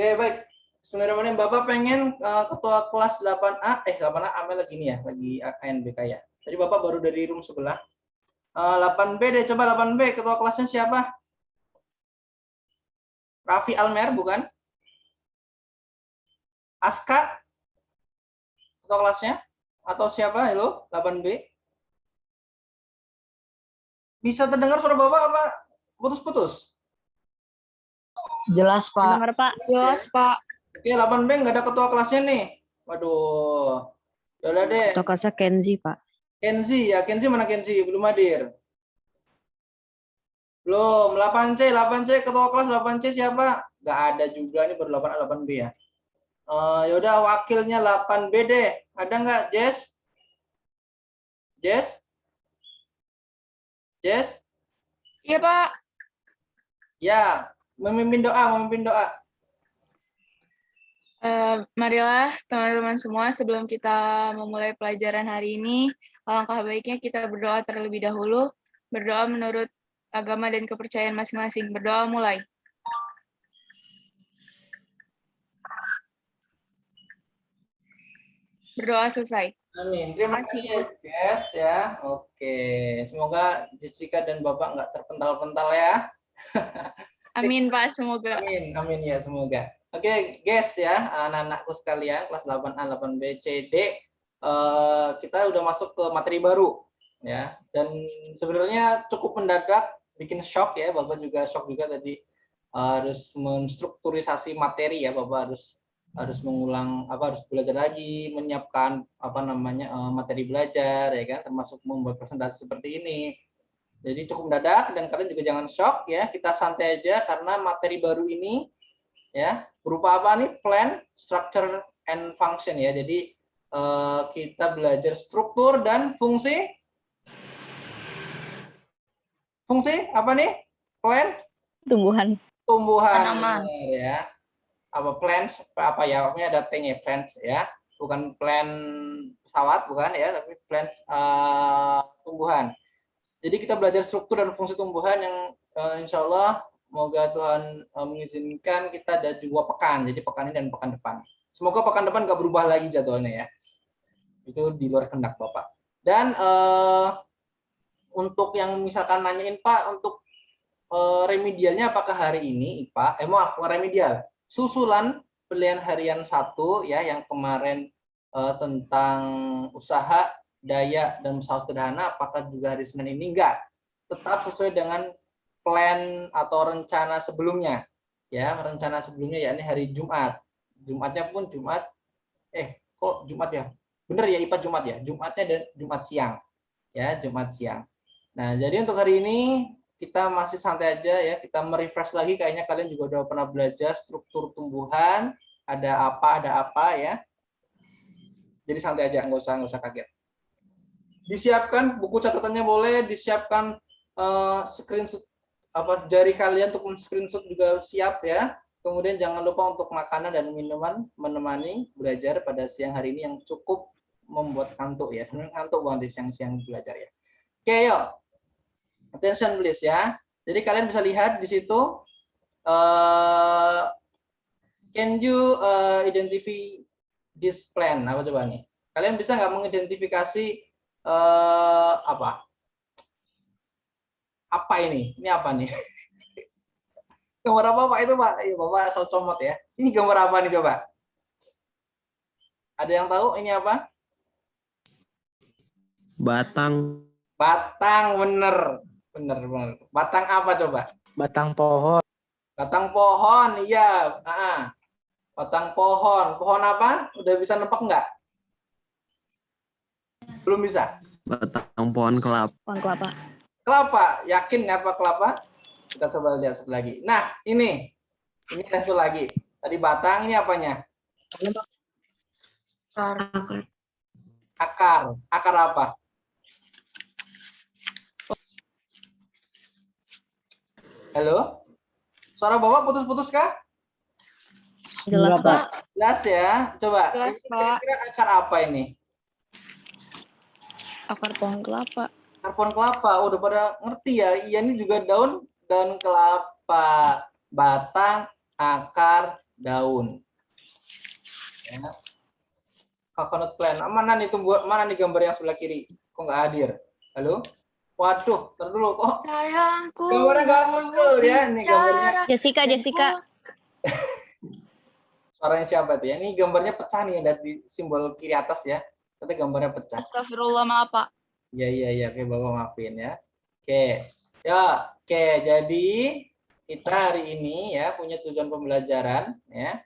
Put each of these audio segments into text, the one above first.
Oke, baik. Sebenarnya Bapak pengen ketua kelas 8A, 8A Amel lagi nih ya, lagi ANBK ya. Tadi Bapak baru dari room sebelah. 8B deh, coba 8B, ketua kelasnya siapa? Raffi Almer, bukan? Aska, ketua kelasnya? Atau siapa? Halo, 8B? Bisa terdengar suara Bapak apa? Putus-putus? Jelas, Pak. Dengar, Pak. Jelas, Pak. Oke, 8B nggak ada ketua kelasnya nih. Waduh. Yaudah deh. Ketua kelasnya Kenzi, Pak. Kenzi ya, Kenzi mana Kenzi? Belum hadir. Belum. 8C ketua kelas 8C siapa? Nggak ada juga, ini baru 8A 8B ya. Yaudah wakilnya 8B deh. Ada nggak, Jess? Jess? Jess? Iya, Pak. Ya, memimpin doa. Marilah teman-teman semua, sebelum kita memulai pelajaran hari ini, alangkah baiknya kita berdoa terlebih dahulu. Berdoa menurut agama dan kepercayaan masing-masing. Berdoa mulai. Berdoa selesai. Amin. Terima kasih, Jess ya. Oke, semoga Jessica dan Bapak nggak terpental-pental ya. Amin, Pak. Semoga. Amin ya, semoga. Oke, guys ya, anak-anakku sekalian, kelas 8A, 8B, C, D, kita udah masuk ke materi baru, ya. Dan sebenarnya cukup mendadak, bikin shock ya, Bapak juga shock juga tadi harus menstrukturisasi materi ya, Bapak harus mengulang harus belajar lagi, menyiapkan materi belajar ya kan, termasuk membuat presentasi seperti ini. Jadi cukup mendadak dan kalian juga jangan shock ya, kita santai aja karena materi baru ini ya berupa apa nih, plan, structure, and function ya. Jadi kita belajar struktur dan fungsi apa nih, plan, tumbuhan ya, apa plants apa ya, pokoknya ada T-nya, plants ya, bukan plan pesawat bukan ya, tapi plants tumbuhan. Jadi kita belajar struktur dan fungsi tumbuhan yang insya Allah semoga Tuhan mengizinkan kita ada 2 pekan. Jadi pekan ini dan pekan depan. Semoga pekan depan nggak berubah lagi jadwalnya ya. Itu di luar kehendak Bapak. Dan untuk yang misalkan nanyain Pak, untuk remedialnya apakah hari ini IPA? Mau remedial. Susulan pilihan harian 1 ya, yang kemarin tentang usaha, daya, dan usaha sederhana, apakah juga hari Senin ini? Enggak. Tetap sesuai dengan plan atau rencana sebelumnya. Ya, rencana sebelumnya yakni hari Jumat. Jumatnya pun Jumat, kok Jumat ya? Bener ya IPA Jumat ya? Jumatnya dan Jumat siang. Ya, Jumat siang. Nah, jadi untuk hari ini kita masih santai aja ya, kita merefresh lagi, kayaknya kalian juga udah pernah belajar struktur tumbuhan, ada apa ya. Jadi santai aja, nggak usah kaget. Disiapkan buku catatannya, boleh disiapkan screenshot jari kalian untuk men-screenshot juga siap ya. Kemudian jangan lupa untuk makanan dan minuman menemani belajar pada siang hari ini yang cukup membuat kantuk ya. Sebenarnya kantuk banget di siang-siang belajar ya. Oke, yuk. Attention please ya. Jadi kalian bisa lihat di situ. Can you identify this plan? Apa coba nih? Kalian bisa nggak mengidentifikasi apa ini? Ini apa nih? Gambar apa Pak itu Pak? Iya Bapak asal comot ya. Ini gambar apa nih coba? Ada yang tahu ini apa? Batang. Batang, bener. Batang apa coba? Batang pohon. Batang pohon, iya. Batang pohon. Pohon apa? Udah bisa nebak nggak? Belum bisa? Batang pohon kelapa. Pohon kelapa. Kelapa, yakin apa kelapa? Kita coba lihat satu lagi. Nah, ini satu lagi. Tadi batang, ini apanya? Akar. Akar apa? Halo? Suara Bapak putus-putus kah? Jelas, Pak. Jelas ya. Coba. Jelas, Pak. Kira-kira akar apa ini? Akar pohon kelapa. Akar pohon kelapa. Udah pada ngerti ya. Iya, ini juga daun kelapa. Batang, akar, daun. Ya. Coconut plant. Mana nih mana nih gambar yang sebelah kiri? Kok nggak hadir? Halo? Waduh, ntar dulu kok Sayangku. gambarnya nggak muncul ya. Ini gambarnya Jessica, Jessica. suaranya siapa tuh ya? Ini gambarnya pecah nih, ada di simbol kiri atas ya. Ternyata gambarnya pecah. Astagfirullah, maaf Pak. Iya. Oke, Bapak maafin ya. Oke. Ya, oke. Jadi kita hari ini ya punya tujuan pembelajaran ya.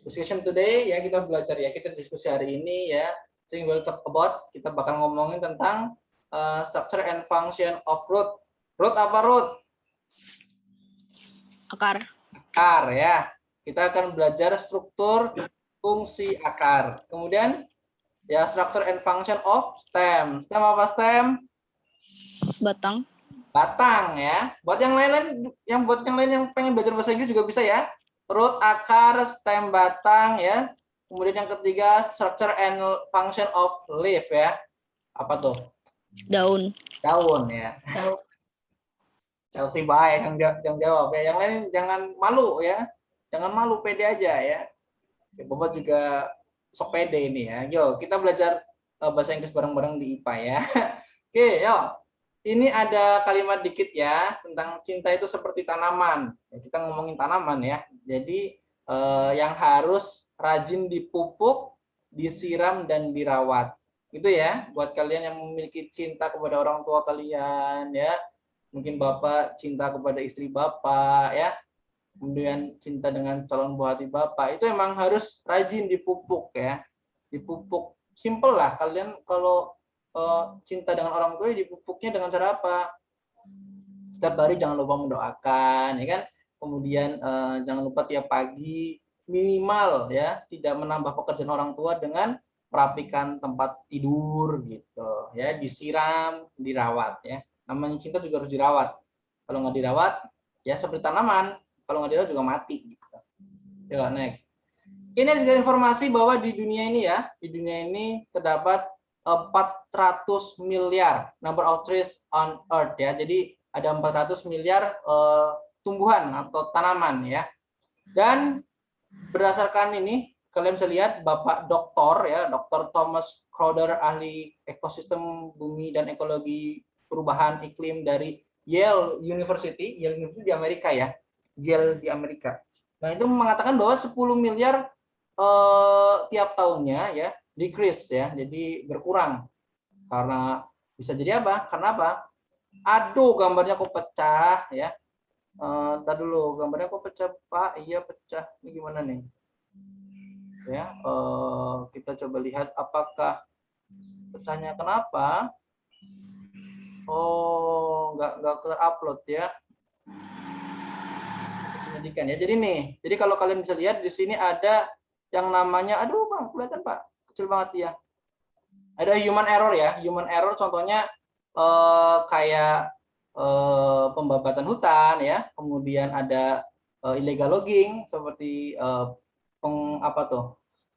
Discussion today ya, kita belajar ya, kita diskusi hari ini ya. Sing will talk about, kita bakal ngomongin tentang structure and function of root. Root apa root? Akar. Akar ya. Kita akan belajar struktur fungsi akar. Kemudian ya structure and function of stem. Stem apa stem? Batang. Batang ya. Buat yang lain yang pengen belajar bahasa Inggris juga bisa ya. Root, akar, stem, batang ya. Kemudian yang ketiga structure and function of leaf ya. Apa tuh? Daun. Daun ya. Chelsea baik yang jawab ya. Yang lain jangan malu ya. Jangan malu, pede aja ya. Bapak juga sok pede ini ya. Yo, kita belajar bahasa Inggris bareng-bareng di IPA ya. Oke, yuk. Ini ada kalimat dikit ya tentang cinta itu seperti tanaman. Ya, kita ngomongin tanaman ya. Jadi yang harus rajin dipupuk, disiram dan dirawat. Itu ya buat kalian yang memiliki cinta kepada orang tua kalian ya. Mungkin Bapak cinta kepada istri Bapak ya. Kemudian cinta dengan calon buah hati Bapak. Itu emang harus rajin dipupuk ya. Dipupuk. Simple lah kalian kalau cinta dengan orang tua dipupuknya dengan cara apa? Setiap hari jangan lupa mendoakan, ya kan? Kemudian jangan lupa tiap pagi minimal ya tidak menambah pekerjaan orang tua dengan merapikan tempat tidur gitu, ya disiram, dirawat ya. Namanya cinta juga harus dirawat. Kalau nggak dirawat ya seperti tanaman, kalau nggak dirawat juga mati. Gitu. Yo, next. Ini juga informasi bahwa di dunia ini terdapat 400 miliar number of trees on earth ya. Jadi ada 400 miliar tumbuhan atau tanaman ya. Dan berdasarkan ini kalian bisa lihat Bapak Doktor ya, Dr. Thomas Crowder, ahli ekosistem bumi dan ekologi perubahan iklim dari Yale University di Amerika ya. Yale di Amerika. Nah, itu mengatakan bahwa 10 miliar tiap tahunnya ya decrease ya, jadi berkurang karena bisa jadi apa? Karena apa? Aduh, gambarnya kok pecah ya. Ntar dulu, gambarnya kok pecah Pak? Iya pecah. Ini gimana nih? Ya, kita coba lihat apakah pecahnya kenapa? Oh, nggak terupload ya. Pendidikan ya. Jadi nih, jadi kalau kalian bisa lihat di sini ada yang namanya, aduh Bang, kelihatan Pak, kecil banget ya. Ada human error ya. Human error contohnya kayak pembabatan hutan ya. Kemudian ada illegal logging seperti apa tuh?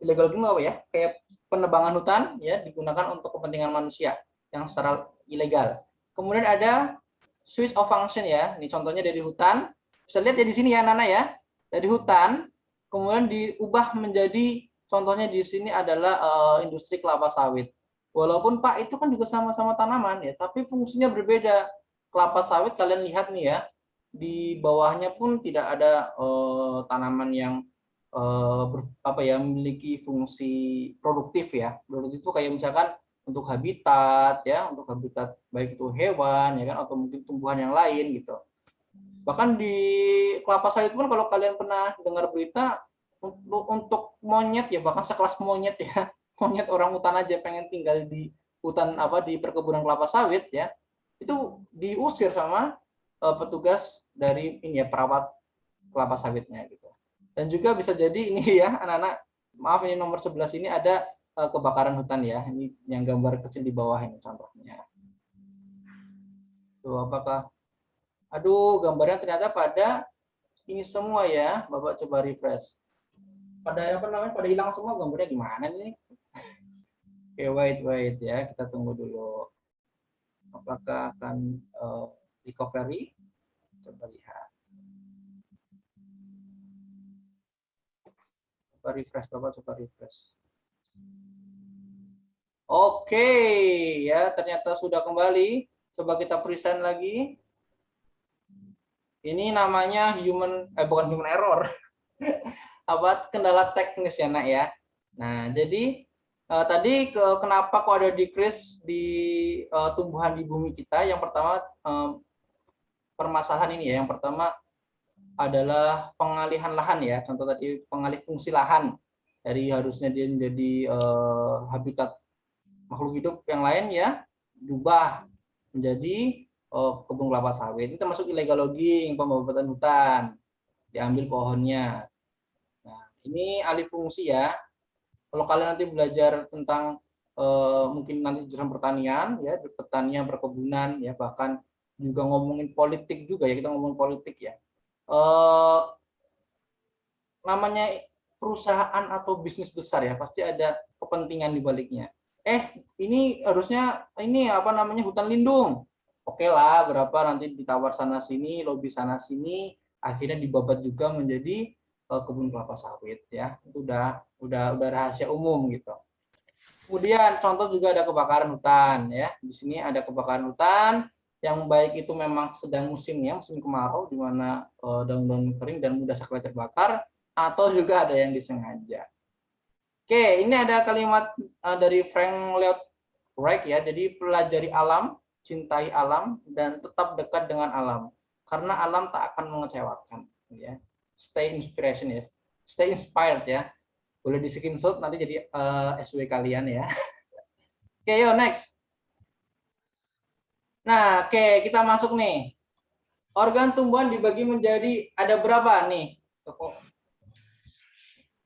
Illegal logging apa ya? Kayak penebangan hutan ya digunakan untuk kepentingan manusia yang secara ilegal. Kemudian ada switch of function ya. Ini contohnya dari hutan. Bisa lihat ya di sini ya Nana ya. Dari hutan kemudian diubah menjadi contohnya di sini adalah industri kelapa sawit. Walaupun Pak itu kan juga sama-sama tanaman ya, tapi fungsinya berbeda. Kelapa sawit kalian lihat nih ya, di bawahnya pun tidak ada tanaman yang memiliki fungsi produktif ya. Produktif itu kayak misalkan untuk habitat ya, untuk habitat baik itu hewan ya kan atau mungkin tumbuhan yang lain gitu. Bahkan di kelapa sawit pun kalau kalian pernah dengar berita untuk monyet ya, bahkan sekelas monyet ya, monyet orang hutan aja pengen tinggal di hutan di perkebunan kelapa sawit ya, itu diusir sama petugas dari ini ya, perawat kelapa sawitnya gitu. Dan juga bisa jadi ini ya anak-anak, maaf ini nomor 11 ini ada kebakaran hutan ya, ini yang gambar kecil di bawah ini contohnya. Tuh apakah, aduh gambarnya ternyata pada ini semua ya, Bapak coba refresh. Pada pada hilang semua gambarnya gimana nih? Oke, wait ya, kita tunggu dulu. Apakah akan recovery? Coba lihat. Bapak coba refresh. Oke, ya ternyata sudah kembali. Coba kita present lagi. Ini namanya bukan human error. Apa kendala teknis ya, Nak ya. Nah, jadi tadi kenapa kok ada decrease di tumbuhan di bumi kita? Yang pertama permasalahan ini ya. Yang pertama adalah pengalihan lahan ya. Contoh tadi pengalih fungsi lahan dari harusnya dia menjadi habitat makhluk hidup yang lain ya, berubah menjadi kebun kelapa sawit. Ini termasuk illegal logging, pembabatan hutan, diambil pohonnya. Nah, ini alih fungsi ya. Kalau kalian nanti belajar tentang mungkin nanti jurusan pertanian ya, pertanian, perkebunan ya, bahkan juga ngomongin politik juga ya, kita ngomongin politik ya. Namanya perusahaan atau bisnis besar ya, pasti ada kepentingan di baliknya. Ini harusnya ini apa namanya hutan lindung. Oke lah, berapa nanti ditawar sana sini, lobi sana sini, akhirnya dibabat juga menjadi kebun kelapa sawit ya. Itu udah rahasia umum gitu. Kemudian contoh juga ada kebakaran hutan ya. Di sini ada kebakaran hutan yang baik itu memang sedang musimnya, musim kemarau di mana daun-daun kering dan mudah sekali terbakar, atau juga ada yang disengaja. Oke, ini ada kalimat dari Frank Lloyd Wright ya. Jadi pelajari alam, cintai alam, dan tetap dekat dengan alam. Karena alam tak akan mengecewakan. Ya. Stay inspiration ya, stay inspired ya. Boleh di screenshot nanti jadi SW kalian ya. Oke, yuk next. Nah, oke kita masuk nih. Organ tumbuhan dibagi menjadi ada berapa nih?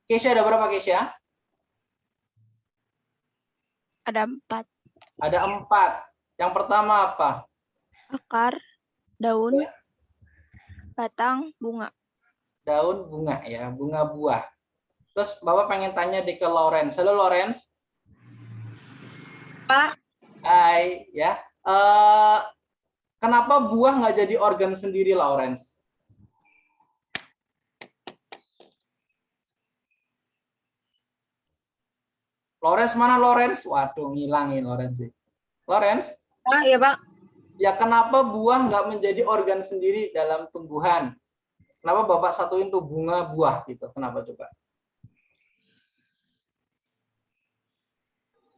Keisha ada berapa Keisha? Ada 4. Ada 4. Yang pertama apa? Akar, daun, Ya. batang, bunga. Daun, bunga ya, bunga buah. Terus Bapak pengen tanya ke Lawrence. Halo Lawrence. Pak. Hai ya. Kenapa buah nggak jadi organ sendiri Lawrence? Lawrence mana Lawrence? Waduh, ngilangin Lawrence sih. Lawrence? Iya Pak. Ya kenapa buah nggak menjadi organ sendiri dalam tumbuhan? Kenapa Bapak satuin tuh bunga buah gitu? Kenapa coba?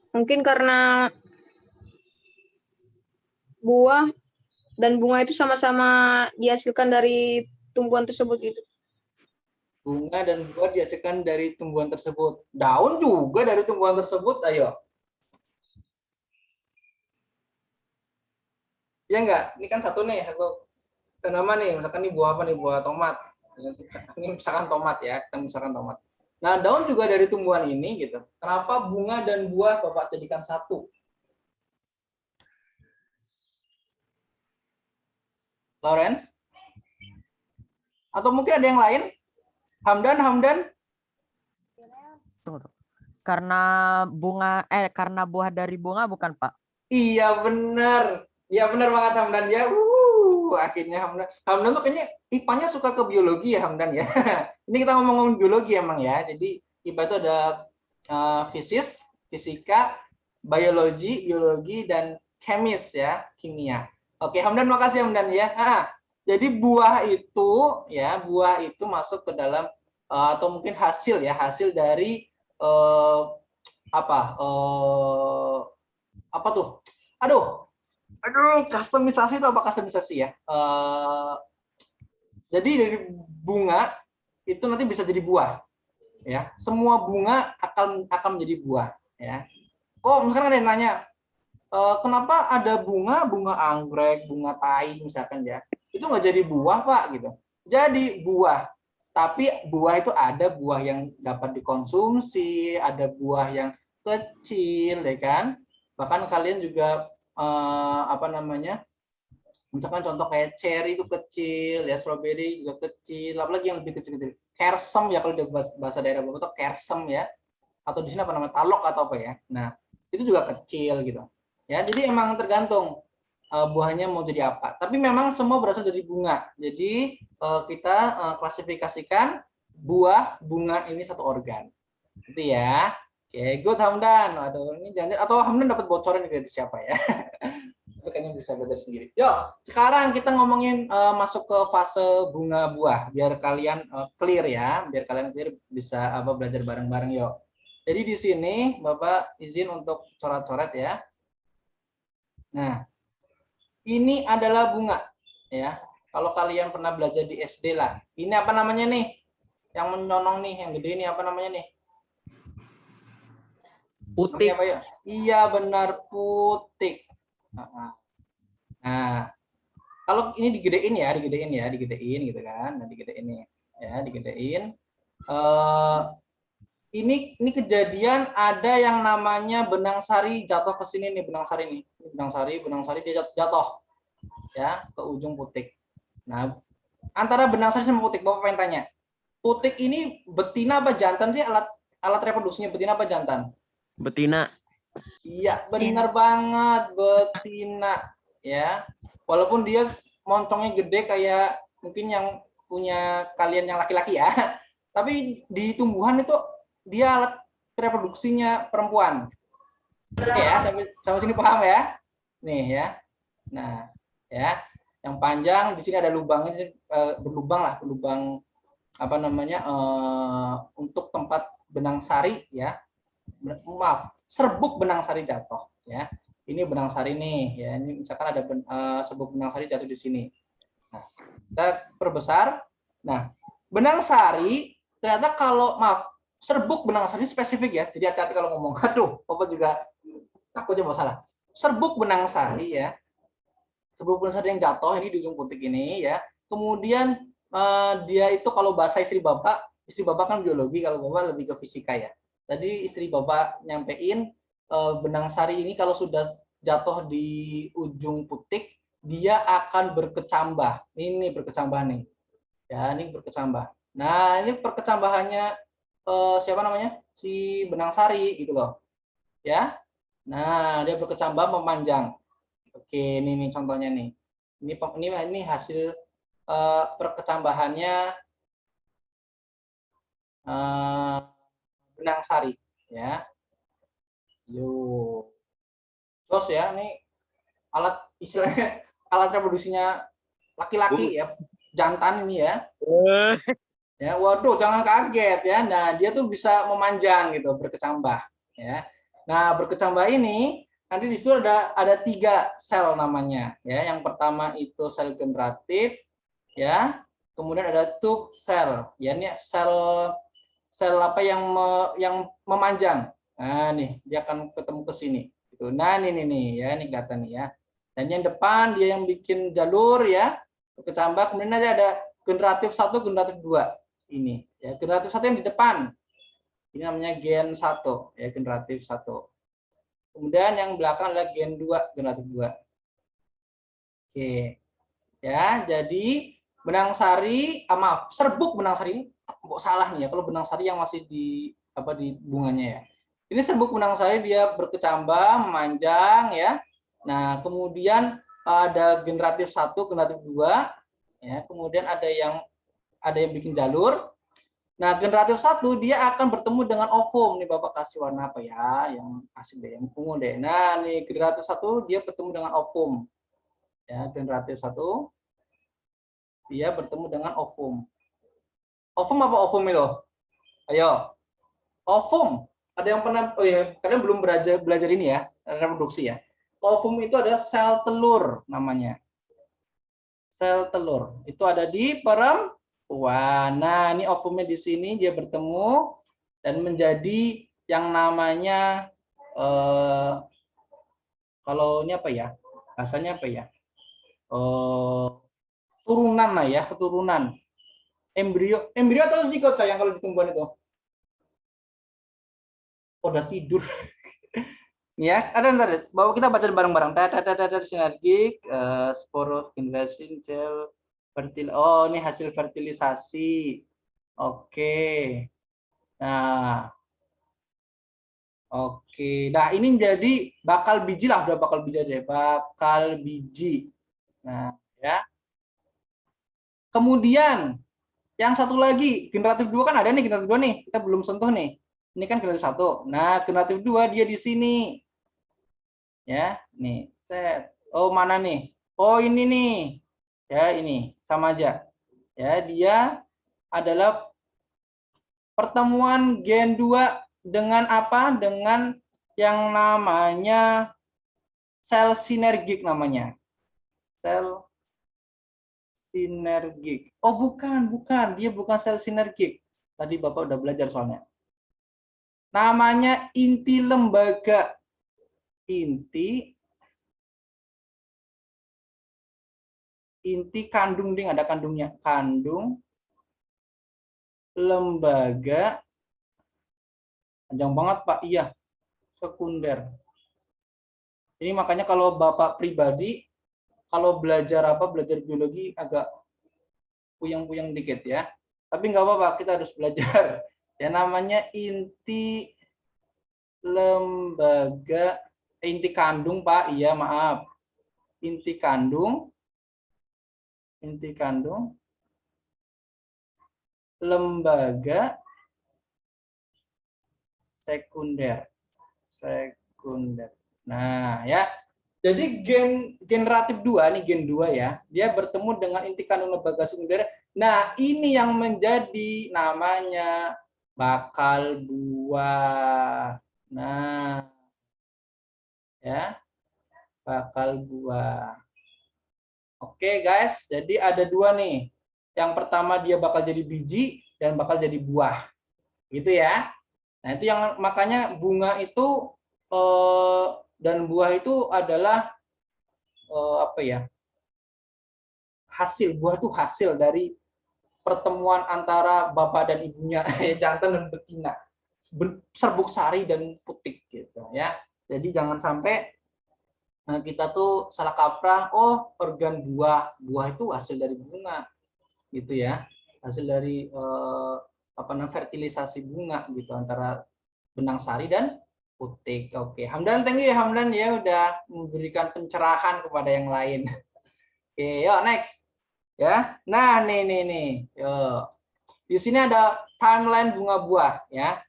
Mungkin karena buah dan bunga itu sama-sama dihasilkan dari tumbuhan tersebut gitu. Bunga dan buah dihasilkan dari tumbuhan tersebut. Daun juga dari tumbuhan tersebut, ayo. Ya enggak? Ini kan satu nih, aku nama nih, misalkan ini buah apa nih? Buah tomat. Ini misalkan tomat ya, kita misalkan tomat. Nah, daun juga dari tumbuhan ini gitu. Kenapa bunga dan buah Bapak jadikan satu? Lawrence? Atau mungkin ada yang lain? Hamdan? Karena karena buah dari bunga bukan, Pak? Iya benar. Iya benar banget Hamdan ya. Akhirnya Hamdan tuh kayaknya IPA-nya suka ke biologi ya Hamdan ya. Ini kita ngomong biologi emang ya. Jadi IPA itu ada fisika, biologi, dan chemis ya, kimia. Oke, Hamdan makasih Hamdan ya. Jadi buah itu masuk ke dalam atau mungkin hasil dari apa tuh? Aduh, kustomisasi atau apa kustomisasi ya? Jadi dari bunga itu nanti bisa jadi buah, ya. Semua bunga akan menjadi buah, ya. Misalkan ada yang nanya, kenapa ada bunga anggrek, bunga tai misalkan ya? Itu nggak jadi buah Pak gitu. Jadi buah. Tapi buah itu ada buah yang dapat dikonsumsi, ada buah yang kecil, ya kan? Bahkan kalian juga misalkan contoh kayak cherry itu kecil, ya strawberry juga kecil, apalagi yang lebih kecil-kecil. Kersem ya kalau di bahasa daerah Bapak itu kersem ya. Atau di sini apa namanya? Talok atau apa ya. Nah, itu juga kecil gitu. Ya, jadi emang tergantung buahnya mau jadi apa. Tapi memang semua berasal dari bunga. Jadi kita klasifikasikan buah, bunga ini satu organ. Itu ya. Oke, good Hamdan. Waduh, ini jangan atau Hamdan dapat bocoran dari siapa ya? Tapi kayaknya bisa belajar sendiri. Yuk, sekarang kita ngomongin masuk ke fase bunga buah biar kalian clear ya, biar kalian clear bisa belajar bareng-bareng yuk. Jadi di sini Bapak izin untuk coret-coret ya. Nah, ini adalah bunga ya. Kalau kalian pernah belajar di SD lah. Ini apa namanya nih? Yang menyonong nih, yang gede ini apa namanya nih? Putik. Namanya apa ya? Iya benar, putik. Nah, kalau ini digedein digedein gitu kan. Nah, digedein nih. Ya, digedein. Ini kejadian ada yang namanya benang sari jatuh ke sini nih, benang sari nih. Benang sari dia jatuh ya ke ujung putik. Nah, antara benang sari sama putik, Bapak pengen tanya. Putik ini betina apa jantan sih, alat reproduksinya betina apa jantan? Betina. Iya, benar banget, betina ya. Walaupun dia moncongnya gede kayak mungkin yang punya kalian yang laki-laki ya. Tapi di tumbuhan itu dia alat reproduksinya perempuan. Oke ya, sampai sini paham ya? Nih ya. Nah, ya. Yang panjang di sini ada lubangnya, berlubang apa namanya? Untuk tempat benang sari ya. Maaf, serbuk benang sari jatuh ya. Ini benang sari nih ya. Ini misalkan ada serbuk benang sari jatuh di sini. Nah, kita perbesar. Nah, benang sari ternyata serbuk benang sari spesifik ya. Jadi hati-hati kalau ngomong. Aduh, Bapak juga takutnya bawa salah. Serbuk benang sari ya. Serbuk benang sari yang jatuh ini di ujung putik ini ya. Kemudian dia itu kalau bahasa istri Bapak kan biologi, kalau Bapak lebih ke fisika ya. Tadi istri Bapak nyampein benang sari ini kalau sudah jatuh di ujung putik, dia akan berkecambah. Ini berkecambah nih. Ya, ini berkecambah. Nah, ini perkecambahannya siapa namanya? Si benang sari gitu loh. Ya. Nah, dia berkecambah memanjang. Oke, ini contohnya nih. Ini hasil perkecambahannya benang sari ya. Yuk. Terus ya, ini alat istilahnya alat reproduksinya laki-laki ya, jantan ini ya. Ya, waduh, jangan kaget ya. Nah, dia tuh bisa memanjang gitu, berkecambah ya. Nah, berkecambah ini nanti di situ ada 3 sel namanya ya. Yang pertama itu sel generatif ya. Kemudian ada tube sel. Ya, ini sel apa yang memanjang. Nah, nih dia akan ketemu ke sini gitu. Nah, ini ya, ini kelihatan nih ya. Dan yang depan dia yang bikin jalur ya, berkecambah. Kemudian ada generatif 1, generatif 2. Ini ya, generatif 1 yang di depan. Ini namanya gen 1 ya, generatif 1. Kemudian yang belakang adalah gen 2, generatif 2. Oke. Ya, jadi benang sari, serbuk benang sari ini kok salah nih ya kalau benang sari yang masih di bunganya ya. Ini serbuk benang sari dia berkecambah, memanjang ya. Nah, kemudian ada generatif 1, generatif 2 ya. Kemudian ada yang bikin jalur. Nah, generatif 1 dia akan bertemu dengan ovum. Nih Bapak kasih warna apa ya? Yang asli deh, yang ungu deh. Nah, nih generatif 1 dia bertemu dengan ovum. Ya, generatif 1 dia bertemu dengan ovum. Ovum apa ovum itu? Ayo. Ovum. Ada yang pernah kalian belum belajar ini ya, reproduksi ya. Ovum itu adalah sel telur namanya. Sel telur. Itu ada di perempuan. Nah, ini ovumnya di sini dia bertemu dan menjadi yang namanya kalau ini apa ya? Bahasanya apa ya? Turunan lah ya, keturunan. Embrio atau zigot sayang kalau di tumbuhan itu? Udah tidur. Ya, ada bahwa kita baca bareng-bareng. Sinergik, sporogenesis, sel fertil. Oh, ini hasil fertilisasi. Oke. Nah. Oke. Nah, ini menjadi bakal biji lah, udah bakal biji deh, bakal biji. Nah, ya. Kemudian Yang satu lagi, generatif 2 kan ada nih, generatif 2 nih. Kita belum sentuh nih. Ini kan generatif 1. Nah, generatif 2 dia di sini. Ya, nih. Set. Oh, mana nih? Oh, ini nih. Ya, ini. Sama aja. Ya, dia adalah pertemuan gen 2 dengan apa? Dengan yang namanya sel sinergik namanya. Sel sinergik. Oh, bukan. Dia bukan sel sinergik. Tadi Bapak udah belajar soalnya. Namanya inti lembaga. Inti kandung, ding, ada kandungnya. Kandung lembaga. Panjang banget, Pak. Iya. Sekunder. Ini makanya kalau Bapak pribadi kalau belajar biologi agak puyeng-puyeng dikit ya. Tapi nggak apa-apa, kita harus belajar. Ya, namanya inti lembaga, inti kandung, Pak. Iya, maaf. Inti kandung lembaga sekunder. Nah, ya. Jadi generatif 2 nih, gen 2 ya. Dia bertemu dengan inti kandung lembaga sekunder. Nah, ini yang menjadi namanya bakal buah. Nah, ya. Bakal buah. Oke, guys. Jadi ada 2 nih. Yang pertama dia bakal jadi biji dan bakal jadi buah. Gitu ya. Nah, itu yang makanya bunga itu dan buah itu adalah apa ya? Hasil, buah itu hasil dari pertemuan antara bapak dan ibunya, jantan dan betina, serbuk sari dan putik gitu ya. Jadi jangan sampai kita tuh salah kaprah, oh organ buah itu hasil dari bunga gitu ya, hasil dari apa namanya fertilisasi bunga gitu antara benang sari dan putik. Oke, Hamdan, thank you ya Hamdan ya udah memberikan pencerahan kepada yang lain. Oke, yuk next. Ya. Nah, nih. Yuk. Di sini ada timeline bunga buah ya.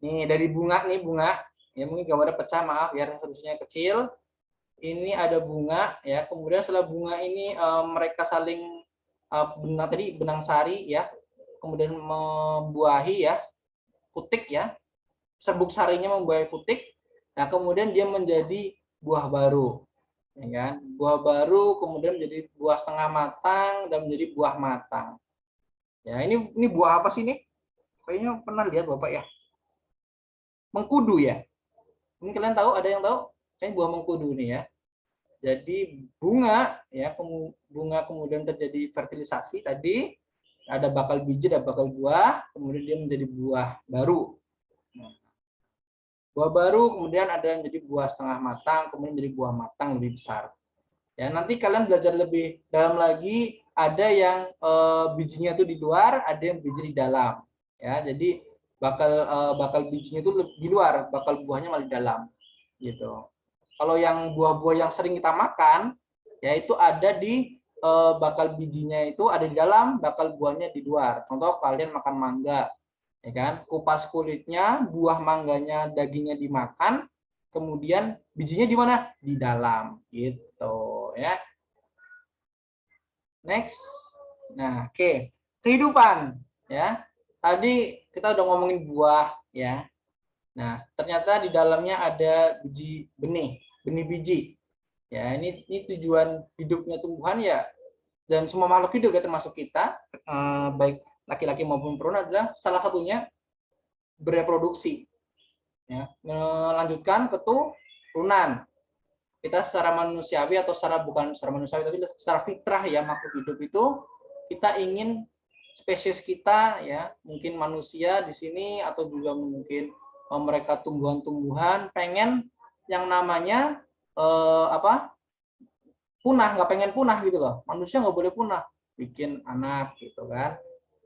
Nih dari bunga nih bunga. Ya mungkin gambarnya pecah, maaf biar resolusinya kecil. Ini ada bunga ya. Kemudian setelah bunga ini mereka saling benang sari ya. Kemudian membuahi ya. Putik ya. Serbuk sarinya membuahi putik. Nah, kemudian dia menjadi buah baru. Ya kan? Buah baru kemudian menjadi buah setengah matang dan menjadi buah matang. Ya, ini buah apa sih ini? Kayaknya pernah lihat Bapak ya. Mengkudu ya. Ini kalian tahu, ada yang tahu? Ini buah mengkudu nih ya. Jadi bunga ya, bunga kemudian terjadi fertilisasi tadi, ada bakal biji dan bakal buah, kemudian dia menjadi buah baru. Nah, buah baru kemudian ada yang menjadi buah setengah matang, kemudian menjadi buah matang lebih besar. Ya, nanti kalian belajar lebih dalam lagi, ada yang bijinya itu di luar, ada yang biji di dalam. Ya, jadi bakal bijinya itu di luar, bakal buahnya malah di dalam. Gitu. Kalau yang buah-buah yang sering kita makan, ya itu ada di bakal bijinya itu ada di dalam, bakal buahnya di luar. Contoh kalian makan mangga, ya kan? Kupas kulitnya, buah mangganya, dagingnya dimakan, kemudian bijinya di mana? Di dalam, gitu ya. Next. Nah, oke. Kehidupan ya. Tadi kita udah ngomongin buah ya. Nah, ternyata di dalamnya ada benih biji. Ya, ini tujuan hidupnya tumbuhan ya, dan semua makhluk hidup ya termasuk kita, baik laki-laki maupun perempuan adalah salah satunya bereproduksi. Ya, melanjutkan keturunan. Kita secara manusiawi atau bukan secara manusiawi tapi secara fitrah ya, makhluk hidup itu kita ingin spesies kita ya, mungkin manusia di sini atau juga mungkin mereka tumbuhan-tumbuhan pengen yang namanya punah, nggak pengen punah gitu loh. Manusia nggak boleh punah, bikin anak gitu kan.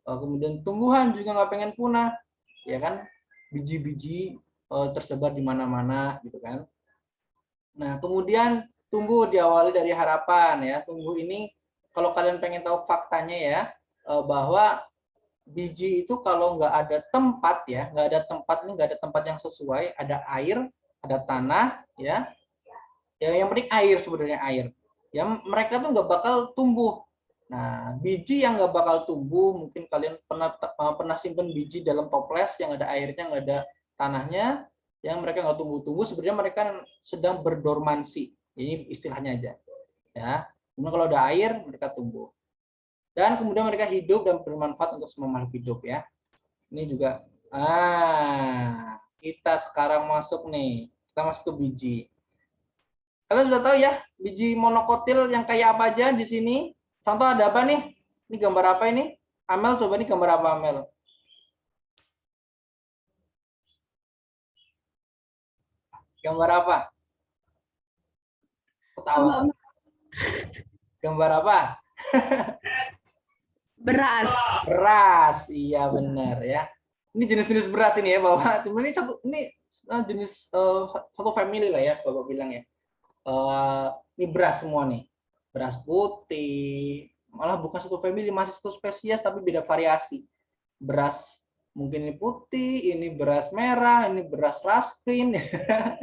Kemudian tumbuhan juga nggak pengen punah, ya kan, biji-biji tersebar di mana-mana gitu kan. Nah, kemudian tumbuh diawali dari harapan ya. Tumbuh ini kalau kalian pengen tahu faktanya ya, bahwa biji itu kalau nggak ada tempat ya, nggak ada tempat yang sesuai, ada air, ada tanah, ya yang penting air sebenarnya air, ya mereka tuh nggak bakal tumbuh. Nah, biji yang nggak bakal tumbuh, mungkin kalian pernah simpen biji dalam toples yang ada airnya, nggak ada tanahnya, yang mereka nggak tumbuh-tumbuh, sebenarnya mereka sedang berdormansi. Ini istilahnya aja, ya. Kemudian kalau ada air, mereka tumbuh. Dan kemudian mereka hidup dan bermanfaat untuk semua makhluk hidup, ya. Ini juga, kita sekarang masuk nih, kita masuk ke biji. Kalian sudah tahu ya, biji monokotil yang kayak apa aja di sini? Contoh ada apa nih? Ini gambar apa ini? Amel, coba nih gambar apa Amel? Gambar apa? Ketawa. Gambar apa? Beras. Beras, iya benar ya. Ini jenis-jenis beras ini ya, Bapak. Cuma ini jenis satu family lah ya, Bapak bilang ya. Ini beras semua nih. Beras putih, malah bukan satu family, masih satu spesies tapi beda variasi. Beras mungkin ini putih, ini beras merah, ini beras raskin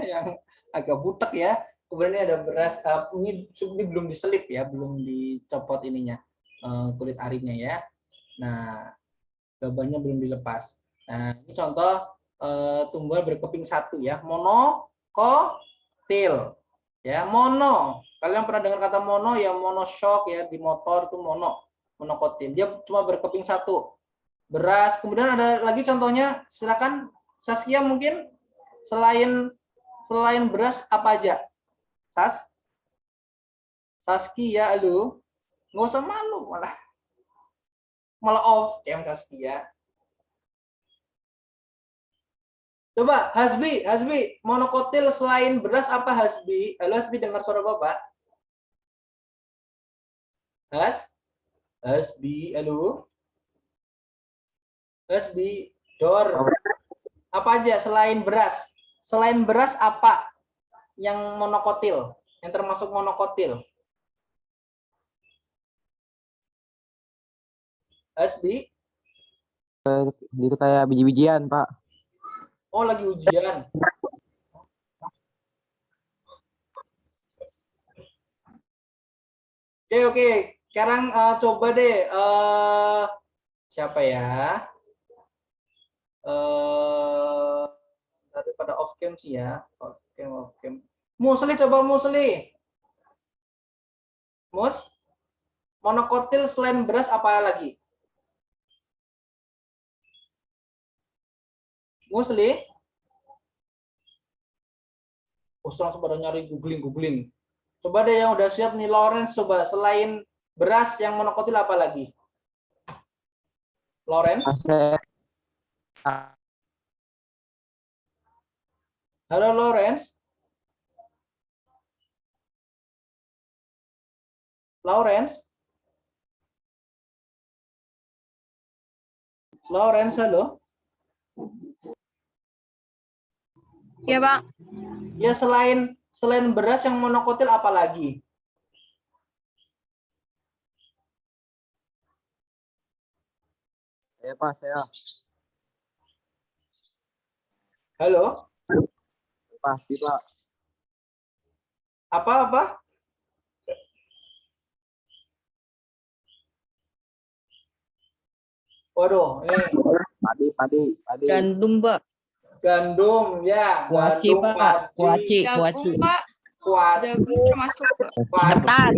yang agak butek ya. Kemudian ini ada beras ini belum diselip ya, belum dicopot ininya kulit arinya ya. Nah, gabahnya belum dilepas. Nah, ini contoh tumbuhan berkeping satu ya, monokotil. Ya, mono. Kalian pernah dengar kata mono ya, monoshock ya, di motor itu monokotil. Dia cuma berkeping satu. Beras. Kemudian ada lagi contohnya, silakan Saskia mungkin selain beras apa aja? Saskia, lu nggak usah malu malah off yang Saskia. Coba Hasbi, monokotil selain beras apa Hasbi? Halo Hasbi, dengar suara Bapak? Hasbi, halo. Hasbi, Dor. Apa aja selain beras? Selain beras apa yang monokotil? Yang termasuk monokotil? Hasbi? Itu kayak biji-bijian, Pak. Oh, lagi ujian. Oke. Sekarang coba deh siapa ya? Daripada off cam sih ya. Off cam. Musli, coba Musli. Monokotil selain beras apa lagi? Musli? Langsung pada nyari googling. Coba deh yang udah siap nih, Lawrence, coba selain beras yang monokotil apa lagi? Lawrence? Halo Lawrence? Lawrence, halo? Ya, Bang. Ya, selain beras yang monokotil apa lagi? Saya, Pak, saya. Halo? Pasti, Pak. Apa? Waduh, ini Padi. Gandum, Pak. gandum ya. Kuaci, Gandum, Pak. Kuaci. Jagung, Pak. Kuaci. Jagung termasuk, Pak. Ketan.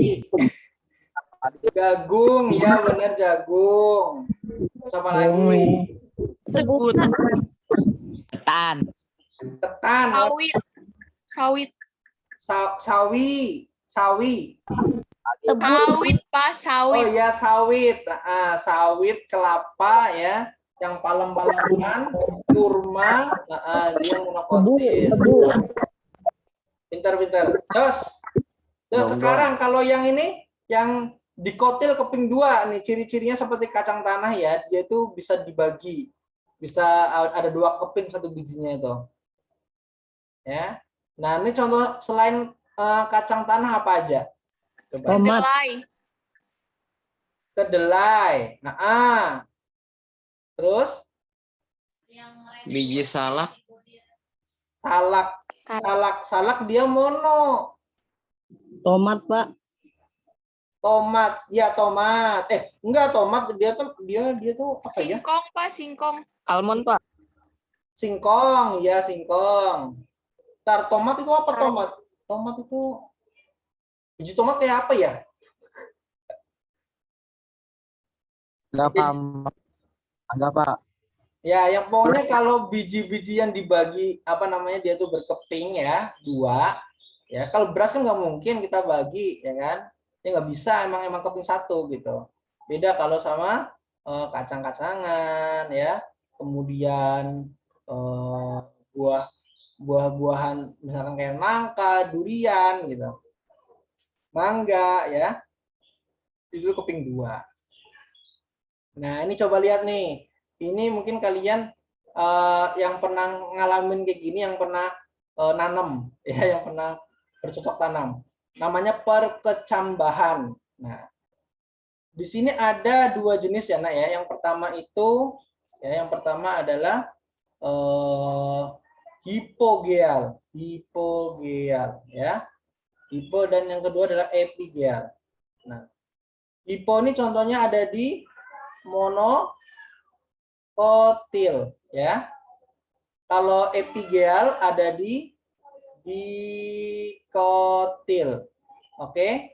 Jagung, ya benar jagung. Siapa lagi? Tebu. Ketan. Ketan. Sawit. Sawi. Sawit, Pak. Oh Sawit. ya, sawit. Sawit, kelapa ya. Yang palem-paleman, kurma, dia monokotil. Pintar. Terus sekarang kalau yang ini, yang dikotil keping 2 nih, ciri-cirinya seperti kacang tanah ya, dia itu bisa dibagi, bisa ada 2 keping satu bijinya itu. Ya. Nah, ini contoh selain kacang tanah apa aja? Coba. Tomat. Kedelai. kedelai. Nah, terus Biji salak. salak dia mono. Tomat, Pak. Tomat, ya tomat. Enggak tomat dia tuh apa ya? Singkong, Pak, singkong. Almond, Pak. Singkong, ya singkong. Ntar tomat itu apa tomat? Tomat itu biji tomat kayak apa ya? Enggak paham. Enggak, Pak. Ya, yang pokoknya kalau biji-biji yang dibagi apa namanya dia tuh berkeping ya, 2. Ya, kalau beras kan nggak mungkin kita bagi, ya kan? Ya nggak bisa, emang keping 1 gitu. Beda kalau sama kacang-kacangan ya, kemudian buah-buahan misalkan kayak nangka, durian gitu, mangga ya, itu keping 2. Nah, ini coba lihat nih. Ini mungkin kalian yang pernah ngalamin kayak gini, yang pernah nanam, ya, yang pernah bercocok tanam. Namanya perkecambahan. Nah, di sini ada 2 jenis ya, Nak ya. Yang pertama itu, ya, yang pertama adalah hipogeal, ya. Hipo, dan yang kedua adalah epigeal. Nah, hipo ini contohnya ada di monokotil ya. Kalau epigeal ada di dikotil. Oke.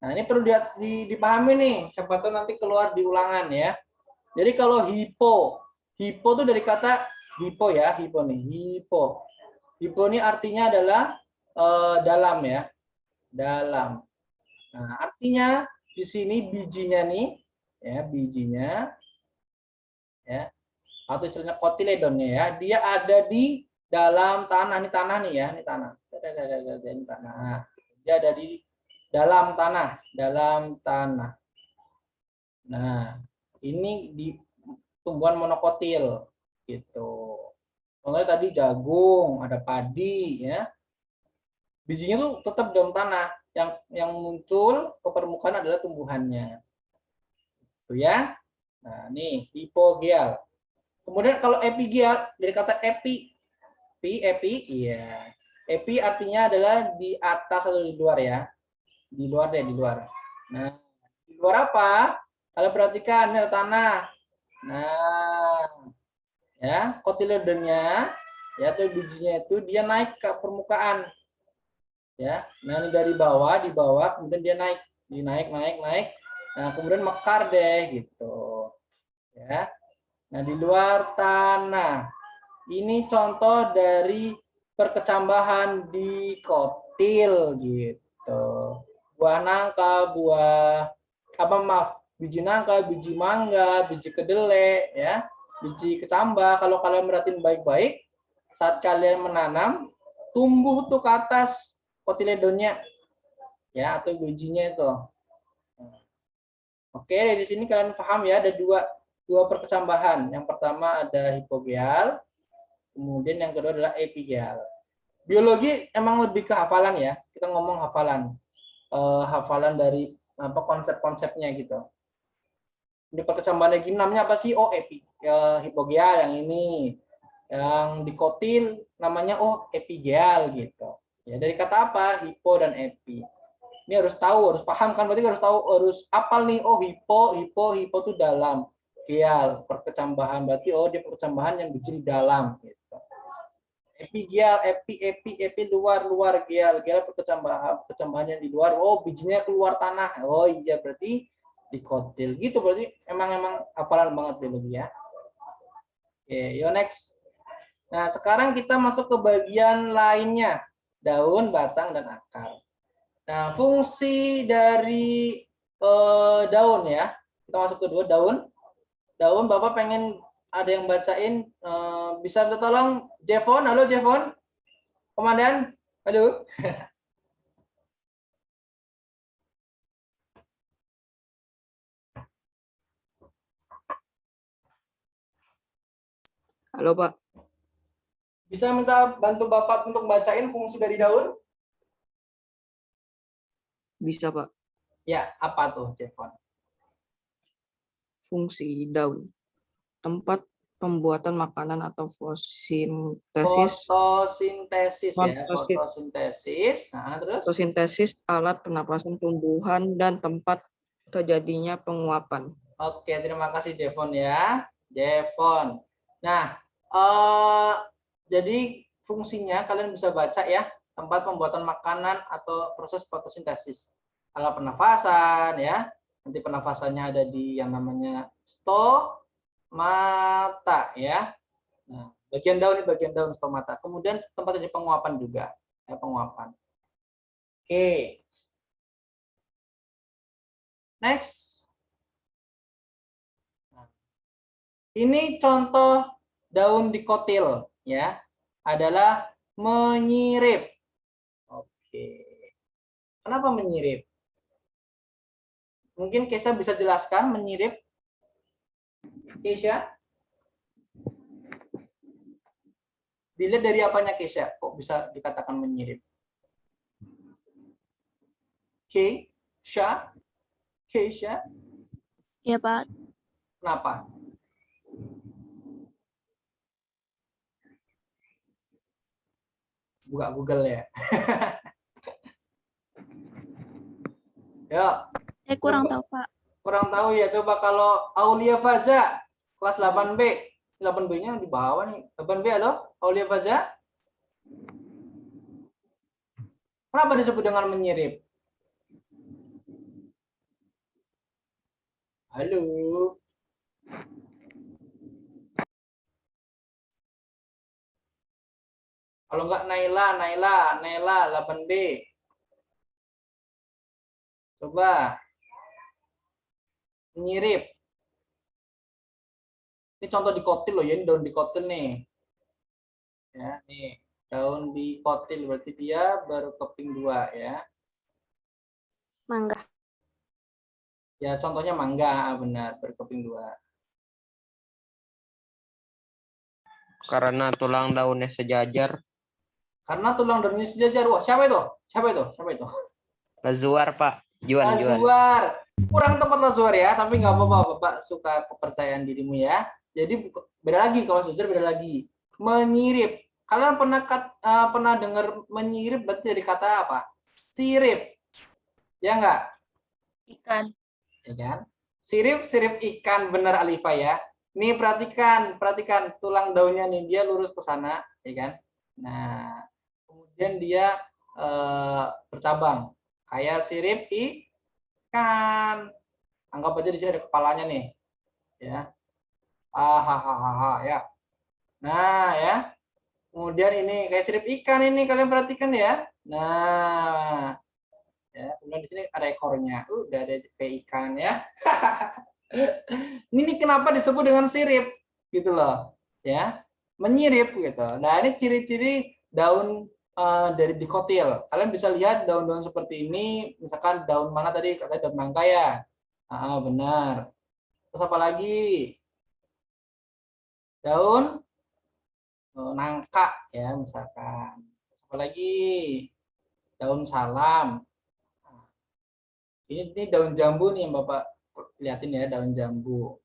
Nah, ini perlu dipahami nih, siapa tahu nanti keluar di ulangan ya. Jadi kalau hipo itu dari kata hipo ya, hipo nih, hipo. Hipo ini artinya adalah dalam ya, dalam. Nah, artinya di sini bijinya nih, ya, bijinya ya, atau istilahnya kotiledonnya ya, dia ada di dalam tanah. Ini tanah nih ya, ini tanah. Ini tanah. Dia ada di dalam tanah, Nah, ini di tumbuhan monokotil gitu. Contohnya tadi jagung, ada padi ya. Bijinya tuh tetap dalam tanah. Yang muncul ke permukaan adalah tumbuhannya. Itu ya. Nah, nih hipogeal. Kemudian kalau epigeal dari kata epi, iya. Epi artinya adalah di atas atau di luar ya. Di luar deh, di luar. Nah, di luar apa? Kalau perhatikan ini ada tanah. Nah, ya, kotiledonnya ya, atau bijinya itu dia naik ke permukaan. Ya. Nah, ini dari bawah, di bawah, kemudian dia naik. Naik. Nah, kemudian mekar deh gitu. Ya. Nah, di luar tanah. Ini contoh dari perkecambahan dikotil gitu. Buah nangka, biji nangka, biji mangga, biji kedelai, ya, biji kecambah. Kalau kalian merhatiin baik-baik, saat kalian menanam, tumbuh tuh ke atas kotiledonnya, ya, atau bijinya itu. Oke, di sini kalian paham ya, ada dua perkecambahan. Yang pertama ada hipogeal, kemudian yang kedua adalah epigeal. Biologi emang lebih ke hafalan ya. Kita ngomong hafalan, hafalan dari apa konsep-konsepnya gitu. Ini perkecambahan lagi namanya apa sih? Oh, hipogeal yang ini. Yang dikotil namanya epigeal gitu. Ya, dari kata apa? Hipo dan epi. Ini harus tahu, harus paham kan? Berarti harus tahu, harus apal nih. Oh, hipo itu dalam. Geal, perkecambahan, berarti dia perkecambahan yang biji di dalam gitu. Epigeal, epi luar geal perkecambahan yang di luar. Oh, bijinya keluar tanah. Oh iya, berarti dikotil gitu. Berarti emang hafalan banget biologi ya. Oke, yo next. Nah, sekarang kita masuk ke bagian lainnya, daun, batang, dan akar. Nah, fungsi dari daun ya. Kita masuk ke daun. Daun, Bapak pengen ada yang bacain, bisa minta tolong Jevon. Halo Jevon, komandan, halo. Halo, Pak. Bisa minta bantu Bapak untuk bacain fungsi dari daun? Bisa, Pak. Ya, apa tuh Jevon? fungsi daun. Tempat pembuatan makanan atau fotosintesis. Fotosintesis ya, Fotosin- fotosintesis. Nah, terus Fotosintesis alat pernapasan tumbuhan dan tempat terjadinya penguapan. oke, terima kasih Jevon ya. Jevon. Nah, jadi fungsinya kalian bisa baca ya, tempat pembuatan makanan atau proses fotosintesis. Alat pernafasan ya. Nanti pernafasannya ada di yang namanya stomata ya. Nah, bagian daun stomata. Kemudian tempat terjadi penguapan juga, ya, penguapan. Oke. Next. Ini contoh daun dikotil ya, adalah menyirip. Oke. Kenapa menyirip? Mungkin Kesha bisa jelaskan menyirip. Kesha? Dilihat dari apanya Kesha? Kok bisa dikatakan menyirip? Kesha? Kesha? Ya, Pak. Kenapa? Buka Google ya. Ya. Saya kurang tahu, Pak. Kurang tahu ya. Coba kalau Aulia Faza kelas 8B. 8B-nya di bawah nih. 8B halo? Aulia Faza? Kenapa disebut dengan menyirip? Halo. Kalau enggak Naila 8B. Coba. Menyirip. Ini contoh dikotil loh ya, ini daun dikotil nih. Ya, nih. Daun dikotil berarti dia baru keping 2 ya. Mangga. Ya, contohnya mangga, benar, berkeping 2. Karena tulang daunnya sejajar. Karena tulang daunnya sejajar. Wah, siapa itu? Siapa itu? Siapa itu? Lazuar, Pak. Juan. Lazuar. Kurang tepat Lazuar ya, tapi nggak apa-apa, Bapak suka kepercayaan dirimu ya. Jadi beda lagi, kalau sejajar beda lagi. Menyirip. Kalian pernah dengar menyirip berarti dari kata apa? Sirip. Ya enggak? Ikan. Ya kan? Sirip ikan, benar Alifa ya. Nih perhatikan tulang daunnya nih, dia lurus ke sana, ya kan? Nah, kemudian dia bercabang kayak sirip ikan. Anggap aja di sini ada kepalanya nih, ya. Ya. Nah, ya. Kemudian ini kayak sirip ikan ini, kalian perhatikan ya. Nah, ya, kemudian di sini ada ekornya. Udah ada kayak ikan ya. Ini kenapa disebut dengan sirip gitu loh, ya. Menyirip gitu. Nah, ini ciri-ciri daun dari dikotil. Kalian bisa lihat daun-daun seperti ini, misalkan daun mana tadi? Katanya daun nangka ya. Benar. Terus apa lagi? Daun nangka ya, misalkan. Apa lagi? Daun salam. Ini daun jambu nih yang Bapak lihatin ya, daun jambu.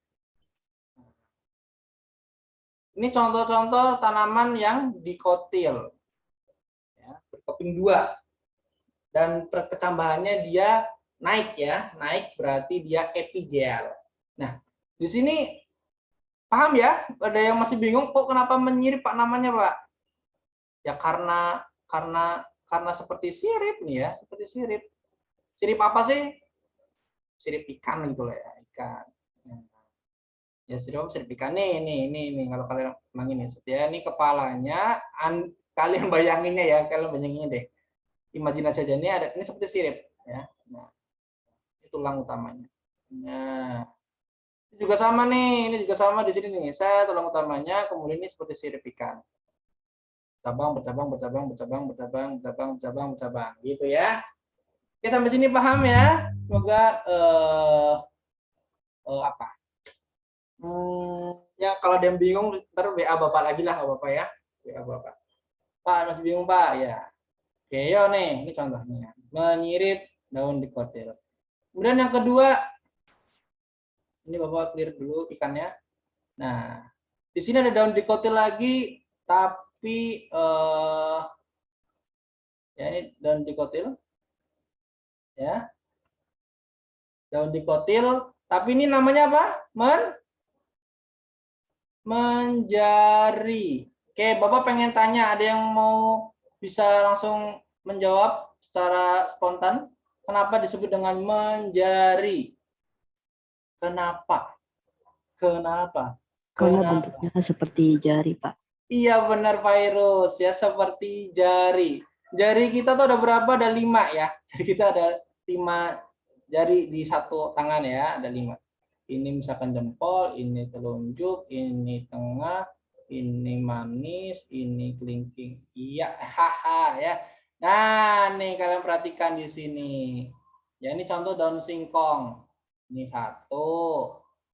Ini contoh-contoh tanaman yang dikotil. Ya, berkeping 2. Dan perkecambahannya dia naik ya, naik berarti dia epigel. Nah, di sini paham ya? Ada yang masih bingung kok kenapa menyirip Pak namanya, Pak? Ya karena seperti sirip nih ya, seperti sirip. Sirip apa sih? Sirip ikan gitu lah ya, ikan. Ya sirip ikan nih kalau kalian emang ini ya, ini kepalanya kalian bayanginnya ya, kalian bayanginnya deh. Imajinasi aja ini ada, ini seperti sirip ya. Nah, ini tulang utamanya. Nah, ini juga sama nih, ini juga sama di sini nih. Saya tulang utamanya, kemudian ini seperti sirip ikan. Bercabang gitu ya. Oke, sampai sini paham ya? Semoga apa? Ya kalau ada yang bingung ntar WA Bapak lagi lah, nggak apa-apa ya. WA Bapak. Pak masih bingung Pak ya. Oke, yo nih, ini contohnya. Menyirip daun dikotil. Kemudian yang kedua, Ini Bapak clear dulu ikannya. Nah, di sini ada daun dikotil lagi, tapi ya ini daun dikotil. Ya. Daun dikotil, tapi ini namanya apa? Menjari. Oke, Bapak pengen tanya, ada yang mau bisa langsung menjawab secara spontan? Kenapa disebut dengan menjari? Kenapa? Kenapa? Karena Kenapa? bentuknya seperti jari, Pak. Iya benar Virus, ya seperti jari. Jari kita tuh ada berapa? Ada 5 ya. Jadi kita ada 5 jari di satu tangan ya, ada 5. Ini misalkan jempol, ini telunjuk, ini tengah, ini manis, ini kelingking. Iya, haha ya. Nah, nih kalian perhatikan di sini. Ya ini contoh daun singkong. Ini 1.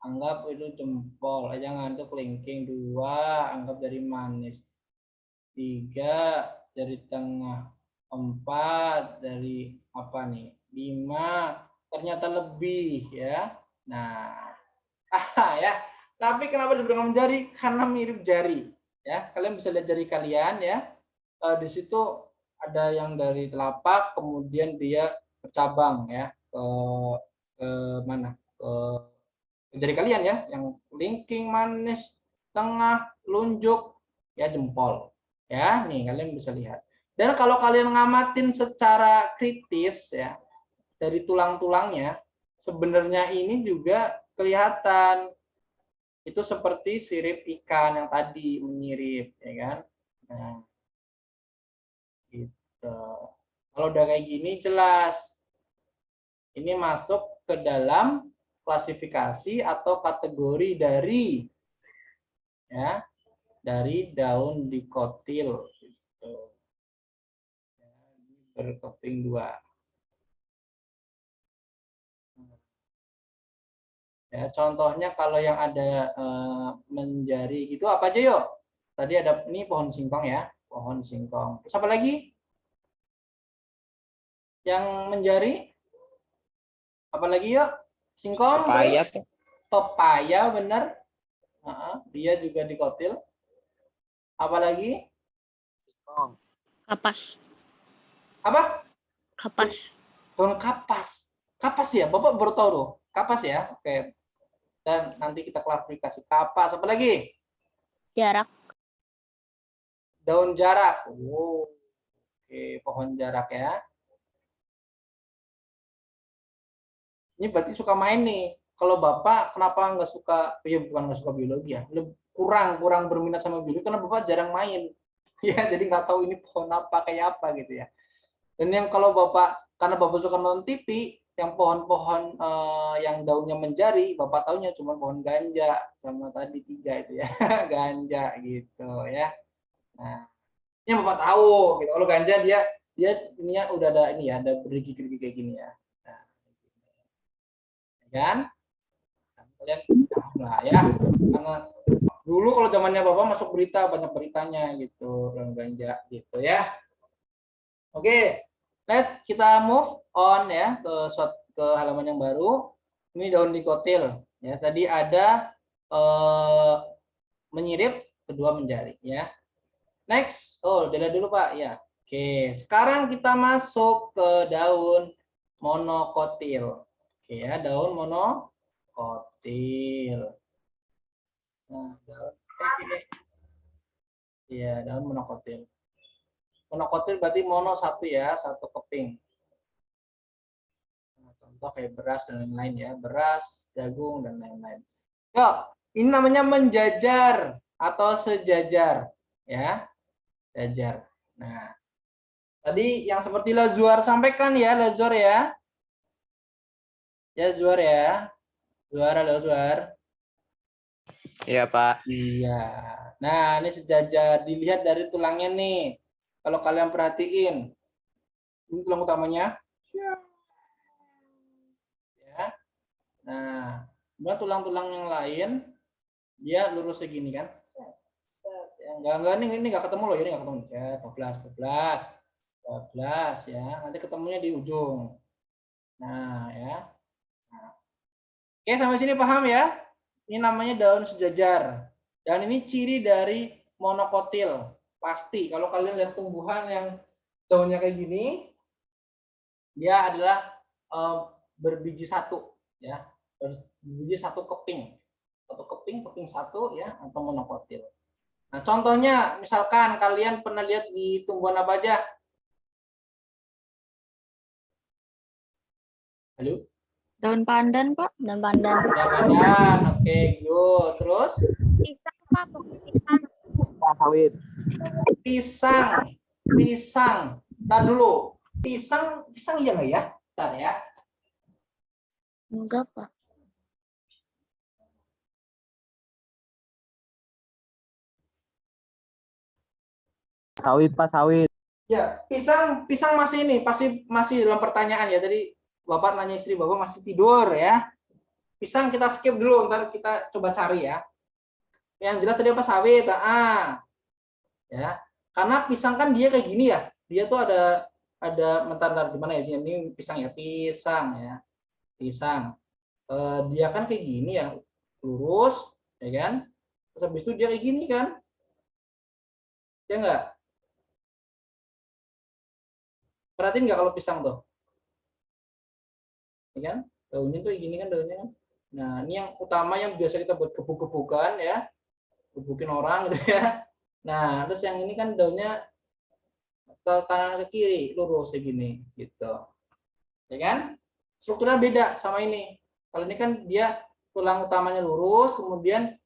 Anggap itu jempol, jangan itu kelingking. 2, anggap dari manis. 3, dari tengah. 4, dari apa nih? 5, ternyata lebih ya. Nah, ya. Tapi kenapa disebut dengan jari? Karena mirip jari. Ya, kalian bisa lihat jari kalian ya. Di situ ada yang dari telapak, kemudian dia bercabang ya ke mana? Ke jari kalian ya, yang kelingking, manis, tengah, telunjuk, ya jempol. Ya, nih kalian bisa lihat. Dan kalau kalian ngamatin secara kritis ya, dari tulang-tulangnya, sebenarnya ini juga kelihatan itu seperti sirip ikan yang tadi menyirip, ya kan? Nah, gitu. Kalau udah kayak gini jelas, ini masuk ke dalam klasifikasi atau kategori dari ya dari daun dikotil gitu. Berkeping 2. Ya, contohnya kalau yang ada menjari gitu apa aja yuk? Tadi ada ini pohon singkong ya, pohon singkong. Terus apa lagi? Yang menjari? Apa lagi yuk? Singkong? Pepaya tuh. Pepaya bener. Dia juga dikotil. Apa lagi? Kapas. Apa? Kapas. Daun kapas. Kapas ya? Bapak baru tahu loh. Kapas ya? Oke. Dan nanti kita klarifikasi. Kapas. Apa lagi? Jarak. Daun jarak. Oh. Oke, pohon jarak ya. Ini berarti suka main nih. Kalau Bapak kenapa nggak suka, ya bukan nggak suka biologi ya, kurang berminat sama biologi karena Bapak jarang main. Ya, jadi nggak tahu ini pohon apa, kayak apa gitu ya. Dan yang kalau Bapak, karena Bapak suka nonton TV, yang pohon-pohon yang daunnya menjari, Bapak taunya cuma pohon ganja sama tadi 3 itu ya, ganja gitu ya. Nah, ini Bapak tahu gitu. Kalau ganja dia ininya udah ada ini ya, ada bergigi-gigi kayak gini ya. Nah, kan? Nah, kalian paham lah ya. Karena dulu kalau zamannya Bapak masuk berita banyak beritanya gitu, daun ganja gitu ya. Oke. Let's kita move on ya ke halaman yang baru. Ini daun dikotil. Ya, tadi ada menyirip, kedua menjari ya. Next, dilihat dulu Pak ya. Oke, sekarang kita masuk ke daun monokotil. Oke ya, daun monokotil. Nah, daun ya, daun monokotil. Monokotil berarti mono 1 ya, 1 keping. Nah, contoh kayak beras dan lain-lain ya, beras, jagung dan lain-lain. Yuk, ini namanya menjajar atau sejajar ya, jajar. Nah, tadi yang seperti Lazuar sampaikan ya, Lazuar ya. Ya, Zuar ya. Zuar. Iya, Pak. Iya. Nah, ini sejajar, dilihat dari tulangnya nih. Kalau kalian perhatiin, ini tulang utamanya. Ya. Nah, kemudian tulang-tulang yang lain dia lurus segini kan. Enggak ini enggak ketemu loh, ini enggak ketemu. Ya, 12 ya. Nanti ketemunya di ujung. Nah, ya. Nah. Oke, sampai sini paham ya? Ini namanya daun sejajar. Dan ini ciri dari monokotil. Pasti kalau kalian lihat tumbuhan yang daunnya kayak gini, dia adalah berbiji satu, ya. Berbiji satu keping. Satu keping, keping satu, ya, atau monokotil. Nah, contohnya misalkan kalian pernah lihat di tumbuhan apa aja? Halo? Daun pandan, Pak. Dan pandan. Daun pandan, oke, good. Terus? Pisang, Pak. Pisang. Pak sawit. Pisang, pisang. Ntar dulu. Pisang iya nggak ya? Ntar ya. Enggak, Pak. Sawit, Pak sawit. Ya, pisang masih ini, masih dalam pertanyaan ya. Tadi Bapak nanya istri Bapak masih tidur ya. Pisang kita skip dulu, ntar kita coba cari ya. Yang jelas tadi apa sawit? Ya. Karena pisang kan dia kayak gini ya. Dia tuh ada bentar gimana ya? Ini pisang ya, pisang ya. Pisang. Dia kan kayak gini ya, lurus, ya kan? Terus habis itu dia kayak gini kan? Ya enggak? Perhatiin nggak kalau pisang tuh? Ya kan? Daunnya tuh kayak gini kan daunnya kan? Nah, ini yang utama yang biasa kita buat gebuk-gebukan ya. Gebukin orang gitu ya. Nah, terus yang ini kan daunnya ke kanan ke kiri, lurus kayak gini gitu. Ya kan? Strukturnya beda sama ini. Kalau ini kan dia tulang utamanya lurus, kemudian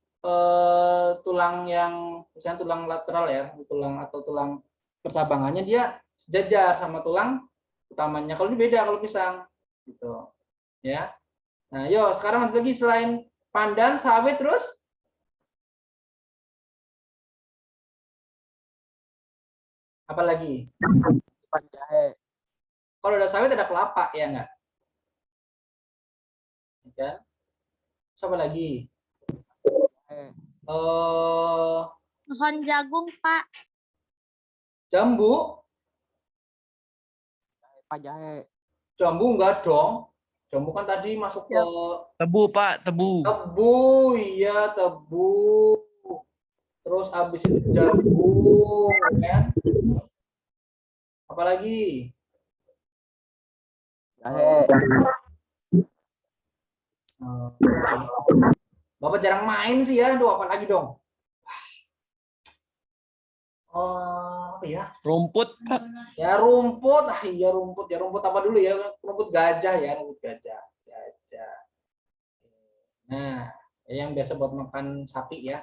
tulang yang misalnya tulang lateral ya, tulang persabangannya dia sejajar sama tulang utamanya. Kalau ini beda kalau pisang gitu. Ya. Nah, yuk sekarang nanti lagi selain pandan, sawit terus apa lagi? Pak jahe. Kalau ada sawit ada kelapa ya enggak? Ya. Siapa lagi? Pohon jagung, Pak. Jambu? Pak jahe. Jambu enggak dong. Jambu kan tadi masuk ke Tebu, Pak, tebu. tebu, iya tebu. Terus habis itu jagung, kan? Apalagi? Jahe. Bapak jarang main sih ya, aduh apalagi dong? Oh, apa ya? Rumput, Pak. Ya rumput, iya rumput. Ya rumput apa dulu ya? Rumput gajah ya, rumput gajah. Gajah. Nah, yang biasa buat makan sapi ya.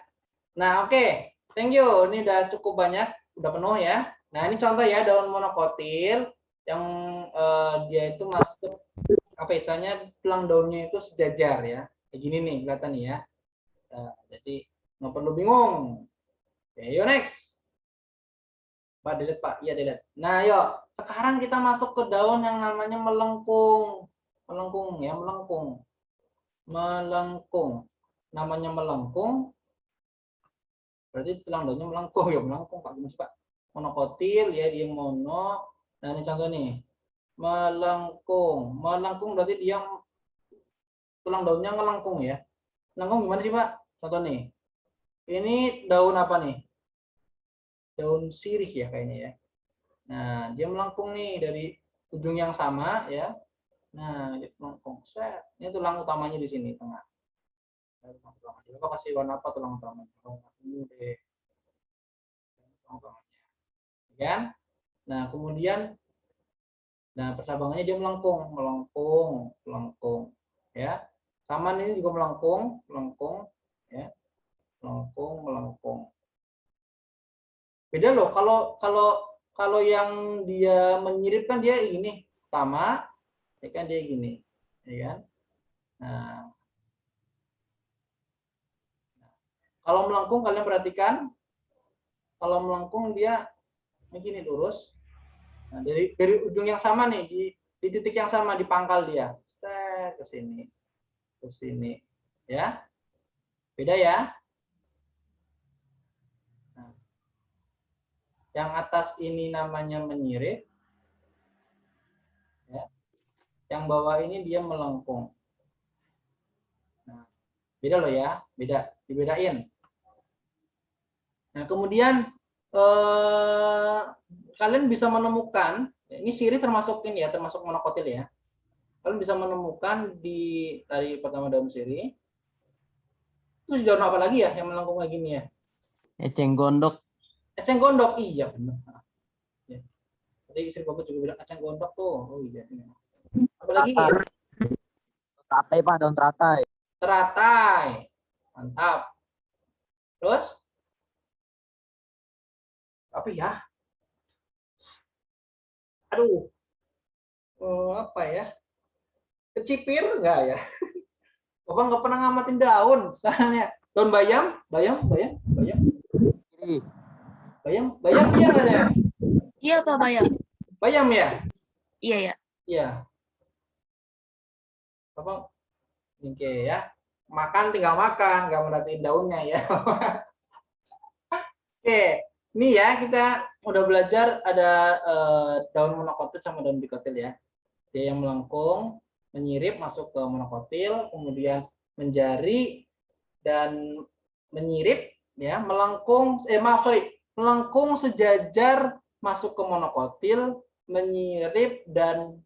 Nah, oke. Thank you. Ini udah cukup banyak, udah penuh ya. Nah, ini contoh ya daun monokotil yang dia itu masuk apa istilahnya tulang daunnya itu sejajar ya. Kayak gini nih kelihatan nih ya. Nah, jadi nggak perlu bingung. Oke, yuk next. Pak, delete Pak. Iya, delete. Nah, yuk. Sekarang kita masuk ke daun yang namanya melengkung. Melengkung ya, melengkung. Melengkung. Namanya melengkung. Berarti tulang daunnya melengkung ya, melengkung Pak. Gimana sih, Pak? Monokotil ya, dia mono. Nah, ini contoh nih. Melengkung. Melengkung berarti dia tulang daunnya melengkung ya. Melengkung gimana sih, Pak? Contoh nih. Ini daun apa nih? Daun sirih ya kayaknya ya. Nah, dia melengkung nih dari ujung yang sama ya. Nah, dia melengkung. Set. Ini tulang utamanya di sini tengah. Tulang utamanya. Bapak kasih warna apa tulang utamanya? Warna ungu deh. Tulang utamanya. Kan? Nah, kemudian persabangannya dia melengkung, melengkung, ya. Saman ini juga melengkung, ya. Melengkung. Beda loh kalau yang dia menyirip kan dia ini utama, ya kan dia gini, ya kan. Nah, kalau melengkung kalian perhatikan, kalau melengkung dia begini lurus. Nah, dari ujung yang sama nih di titik yang sama di pangkal dia, set ke sini, ya. Beda ya. Yang atas ini namanya menyirip, ya. Yang bawah ini dia melengkung. Beda loh ya, beda, dibedain. Nah, kemudian kalian bisa menemukan, ini siri termasuk ini ya, termasuk monokotil ya. Kalian bisa menemukan di tadi pertama daun siri. Terus daun apa lagi ya yang melengkung kayak gini ya? Eceng gondok. Eceng gondok, iya benar. Ya. Tadi istri Bapak juga bilang eceng gondok tuh. Oh iya. Apalagi Teratai, Pak, daun teratai. teratai. Mantap. Terus apa ya? Aduh. Apa ya? Kecipir enggak ya? Bapak nggak pernah ngamatin daun, soalnya daun bayam, bayam, Kiri. bayam iya nggak ya? Iya, Pak Bayam. Bayam ya? Iya, ya. Iya. Bapak oke ya. Makan tinggal makan, nggak merhatiin daunnya ya. Oke, ini ya kita udah belajar ada daun monokotil sama daun dikotil ya. Dia yang melengkung, menyirip masuk ke monokotil, kemudian menjari dan menyirip ya, melengkung melengkung sejajar masuk ke monokotil, menyirip dan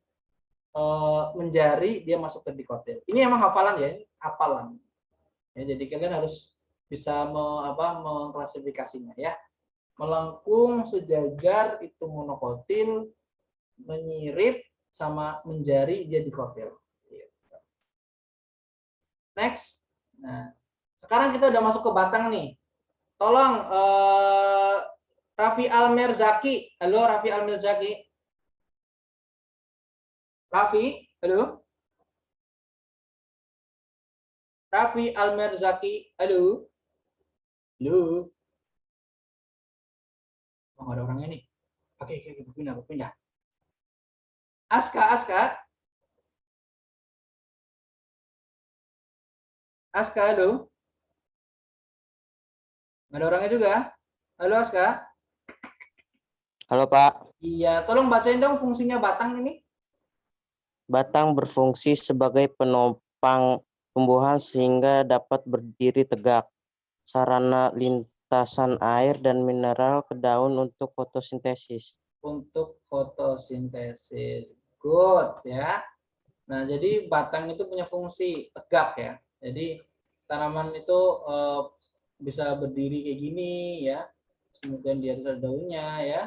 menjari dia masuk ke dikotil. Ini emang hafalan ya, hafalan. Ya, jadi kalian harus bisa mengklasifikasinya ya. Melengkung sejajar itu monokotil, menyirip sama menjari dia dikotil. Next. Nah, sekarang kita udah masuk ke batang nih. Tolong Raffi Almerzaki. Halo Raffi Almerzaki. Raffi, halo. Raffi Almerzaki, halo. Halo. Oh, nggak ada orangnya nih. Oke, pindah. Aska. Aska, halo. Nggak ada orangnya juga. Halo Aska. Halo Pak, Iya, tolong bacain dong fungsinya batang ini. batang berfungsi sebagai penopang tumbuhan sehingga dapat berdiri tegak. Sarana lintasan air dan mineral ke daun untuk fotosintesis. Untuk fotosintesis. Good ya. Nah, jadi batang itu punya fungsi tegak ya. Jadi tanaman itu bisa berdiri kayak gini ya. Kemudian dia ada daunnya ya.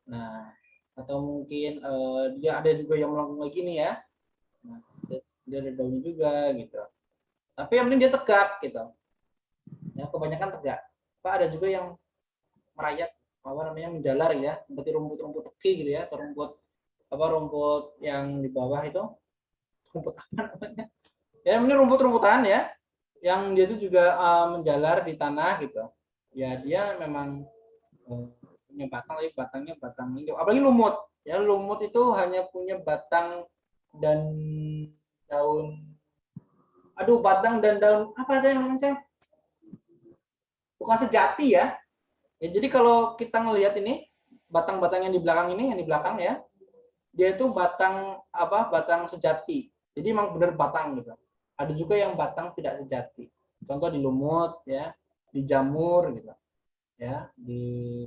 Nah, atau mungkin dia ada juga yang melengkung kayak gini ya. Nah, dia ada daunnya juga gitu. Tapi yang penting dia tegak gitu. Ya, kebanyakan tegak. Pak ada juga yang merayap menjalar ya, seperti rumput-rumput teki gitu ya, atau rumput yang di bawah itu rumput apa namanya? Ya ini rumput-rumputan ya, yang dia itu juga menjalar di tanah gitu. Ya dia memang punya batang, tapi batangnya batang ini. Apalagi lumut, ya lumut itu hanya punya batang dan daun. Aduh, batang dan daun apa sih namanya? Bukan sejati ya. Ya, jadi kalau kita ngelihat ini batang-batang yang di belakang ini, yang di belakang ya, dia itu batang batang sejati. Jadi memang benar batang gitu. Ada juga yang batang tidak sejati. Contoh di lumut ya, di jamur gitu. Ya, di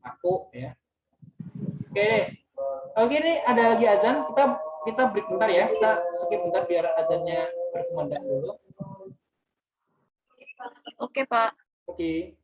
aku ya. Oke deh. Oke nih ada lagi azan. Kita break bentar ya. Kita skip bentar biar azannya berkumandang dulu. Oke, Pak. Oke.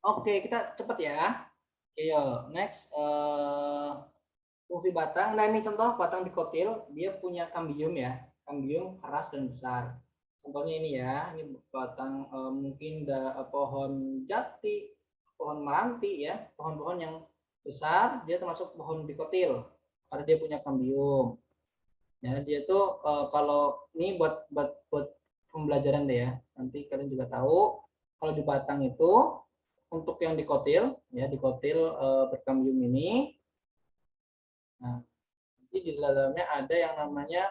Oke, kita cepet ya. Oke, yuk. Next, fungsi batang. Nah, ini contoh batang dikotil. Dia punya kambium ya. Kambium keras dan besar. Contohnya ini ya. Ini batang mungkin pohon jati, pohon meranti ya. Pohon-pohon yang besar. Dia termasuk pohon dikotil. Karena dia punya kambium. Ya, dia tuh kalau ini buat pembelajaran deh ya. Nanti kalian juga tahu. Kalau di batang itu untuk yang dikotil ya, dikotil berkambium ini, nah nanti di dalamnya ada yang namanya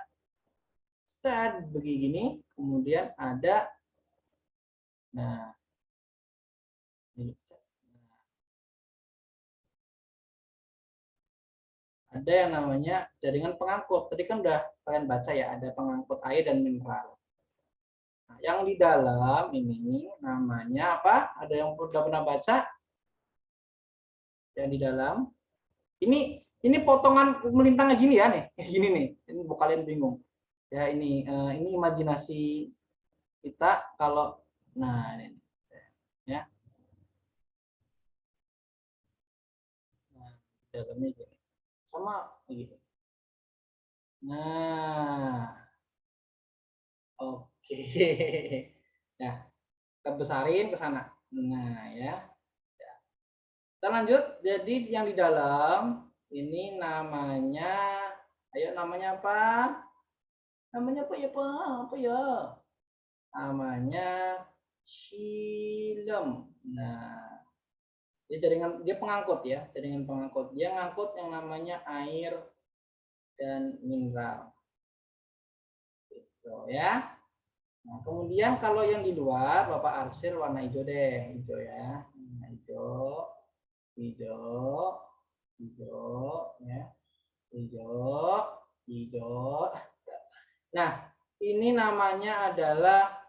stud begini, kemudian ada ini, ada yang namanya jaringan pengangkut. Tadi kan udah kalian baca ya, ada pengangkut air dan mineral. Nah, yang di dalam ini namanya apa? Ada yang udah pernah baca? Yang di dalam ini potongan melintangnya gini ya nih, gini nih. Ini buat kalian bingung. Ya ini imajinasi kita kalau ini ya. Nah, dalamnya gini. Sama gitu. Nah. Oke. Nah, kita besarin ke sana. Nah, ya. Kita lanjut. Jadi yang di dalam ini namanya, ayo namanya apa? Namanya apa ya, Pak? Apa ya? Namanya xilem. Nah, dia pengangkut ya, jaringan pengangkut. Dia ngangkut yang namanya air dan mineral. Gitu ya. Nah, kemudian kalau yang di luar, Bapak arsir warna hijau deh, hijau ya. Nah, hijau, ya. Hijau. Nah, ini namanya adalah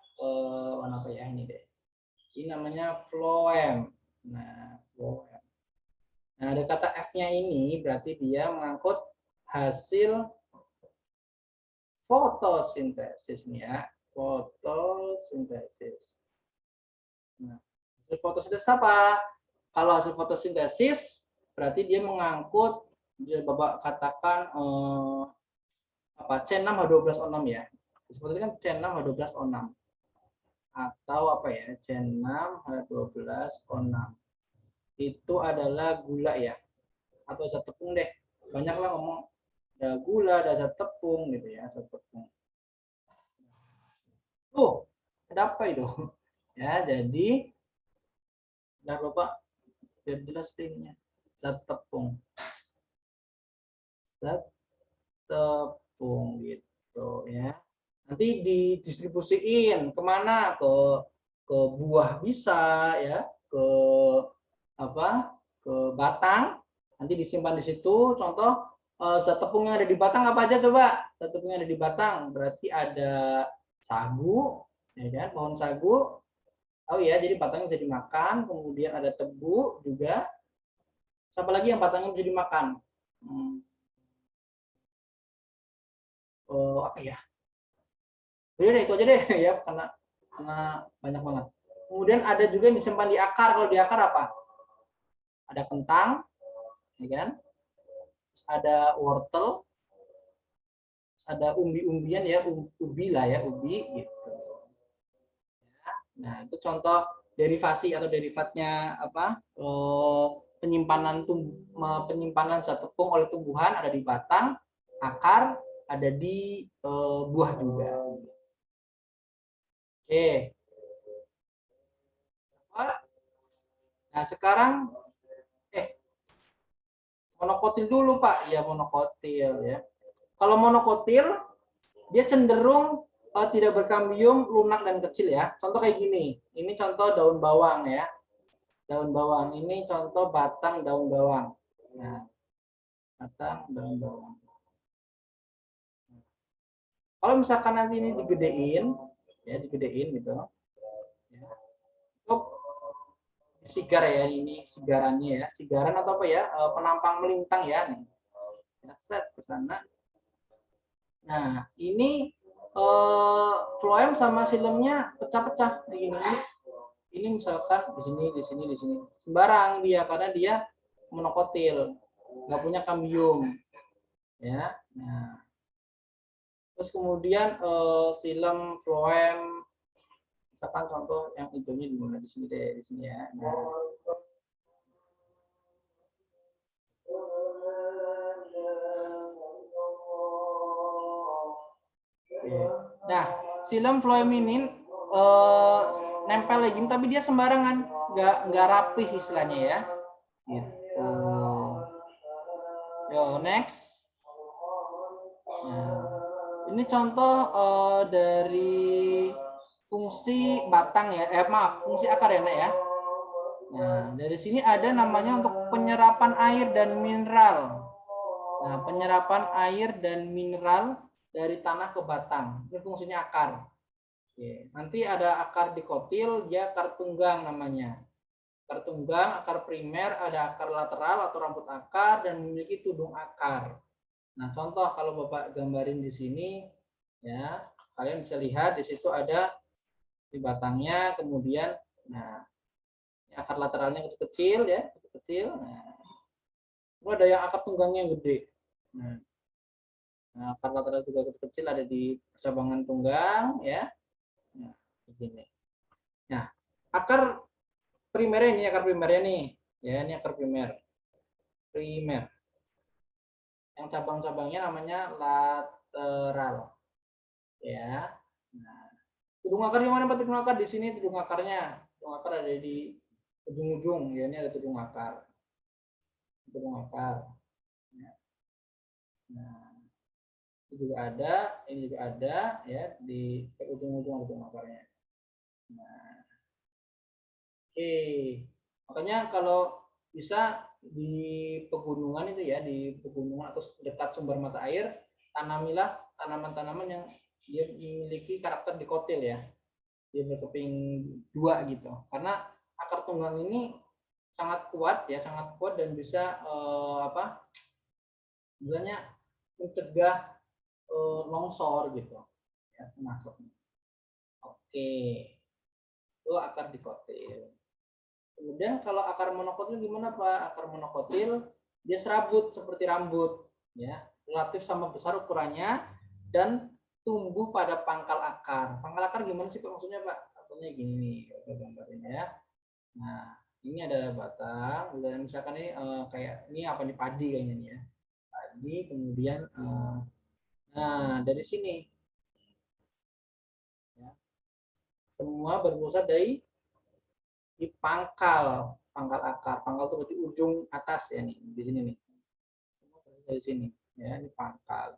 warna apa ya ini deh. Ini namanya phloem. Nah, phloem. Nah, ada kata F-nya ini berarti dia mengangkut hasil fotosintesis nih ya. Fotosintesis. Nah, hasil fotosintesis apa? Kalau hasil fotosintesis berarti dia mengangkut, dia Bapak katakan C6H12O6 ya. Seperti kan C6H12O6 atau apa ya? C6H12O6 itu adalah gula ya, atau zat tepung deh. Banyak lah ngomong ada gula, ada zat tepung gitu ya, zat tepung. Ada apa itu? Ya, jadi udah Bapak biar jelas ininya. Zat tepung. Zat tepung gitu ya. Nanti didistribusiin kemana? Ke buah bisa ya, ke batang. Nanti disimpan di situ. Contoh zat tepung yang ada di batang apa aja coba? Zat tepung yang ada di batang berarti ada sagu, ya kan? Pohon sagu. Oh iya, jadi batangnya bisa dimakan. Kemudian ada tebu juga. Siapa lagi yang batangnya bisa dimakan? Apa ya? Udah deh, itu aja deh ya, karena banyak banget. Kemudian ada juga yang disimpan di akar. Kalau di akar apa? Ada kentang, ya kan? Ada wortel, ada umbi-umbian ya, ubi lah ya, ubi gitu. Nah, itu contoh derivasi atau derivatnya apa? Penyimpanan zat tepung oleh tumbuhan ada di batang, akar, ada di buah juga. Oke. Nah, sekarang monokotil dulu, Pak. Ya, monokotil ya. Kalau monokotil dia cenderung tidak berkambium, lunak dan kecil ya. Contoh kayak gini. Ini contoh daun bawang ya. Daun bawang. Ini contoh batang daun bawang. Nah, batang daun bawang. Kalau misalkan nanti ini digedein, ya digedein gitu. Ya. Sigar ya, ini sigarannya ya. Sigaran atau apa ya? Penampang melintang ya. Nih. Ya, set ke sana. Nah, ini floem sama silemnya pecah-pecah begini. Ini misalkan di sini, di sini, di sini. Sembarang dia karena dia monokotil, nggak punya kambium. Ya. Nah. Terus kemudian silem, floem, misalkan contoh yang hijaunya di mana, di sini deh, di sini ya. Nah, silem, floem ini nempel lagi, tapi dia sembarangan, nggak rapih istilahnya ya. Gitu. Yo, next. Nah, ini contoh dari fungsi batang ya, fungsi akar ya, Nek ya. Nah, dari sini ada namanya untuk penyerapan air dan mineral. Nah, penyerapan air dan mineral dari tanah ke batang. Ini fungsinya akar. Oke. Nanti ada akar dikotil, dia akar tunggang namanya. Akar tunggang, akar primer, ada akar lateral atau rambut akar, dan memiliki tudung akar. Nah, contoh kalau Bapak gambarin di sini, ya, kalian bisa lihat di situ ada di batangnya, kemudian, nah, akar lateralnya kecil-kecil ya, kecil. Nah, ada yang akar tunggangnya yang gede. Nah, akar lateral juga kecil ada di cabangan tunggang ya. Nah, begini. Nah, akar primernya ini akar primernya nih, ya ini akar primer. Yang cabang-cabangnya namanya lateral. Ya. Nah, tudung akar di mana Pak? Tudung akar di sini, tudung akarnya. Tudung akar ada di ujung-ujung, ya ini ada tudung akar. Tudung akar. Nah, ini juga ada ya di ujung-ujung tudung akarnya. Nah, oke. Makanya kalau bisa di pegunungan itu ya, di pegunungan atau dekat sumber mata air, tanamilah tanaman-tanaman yang dia memiliki karakter dikotil ya, dia berkeping dua gitu, karena akar tunggang ini sangat kuat ya, sangat kuat dan bisa sebenarnya mencegah longsor gitu ya, masuknya. Oke, itu akar dikotil. Kemudian kalau akar monokotil gimana Pak? Akar monokotil dia serabut seperti rambut ya, relatif sama besar ukurannya dan tumbuh pada pangkal akar. Pangkal akar gimana sih Pak maksudnya Pak? Contohnya gini nih, gambarnya ya. Nah, ini ada batang, dan misalkan ini kayak ini apa nih, padi kayaknya nih ya. Padi, kemudian nah dari sini ya, semua berpusat di pangkal akar. Pangkal itu berarti ujung atas ya nih, di sini nih. Dari sini ya, ini pangkal.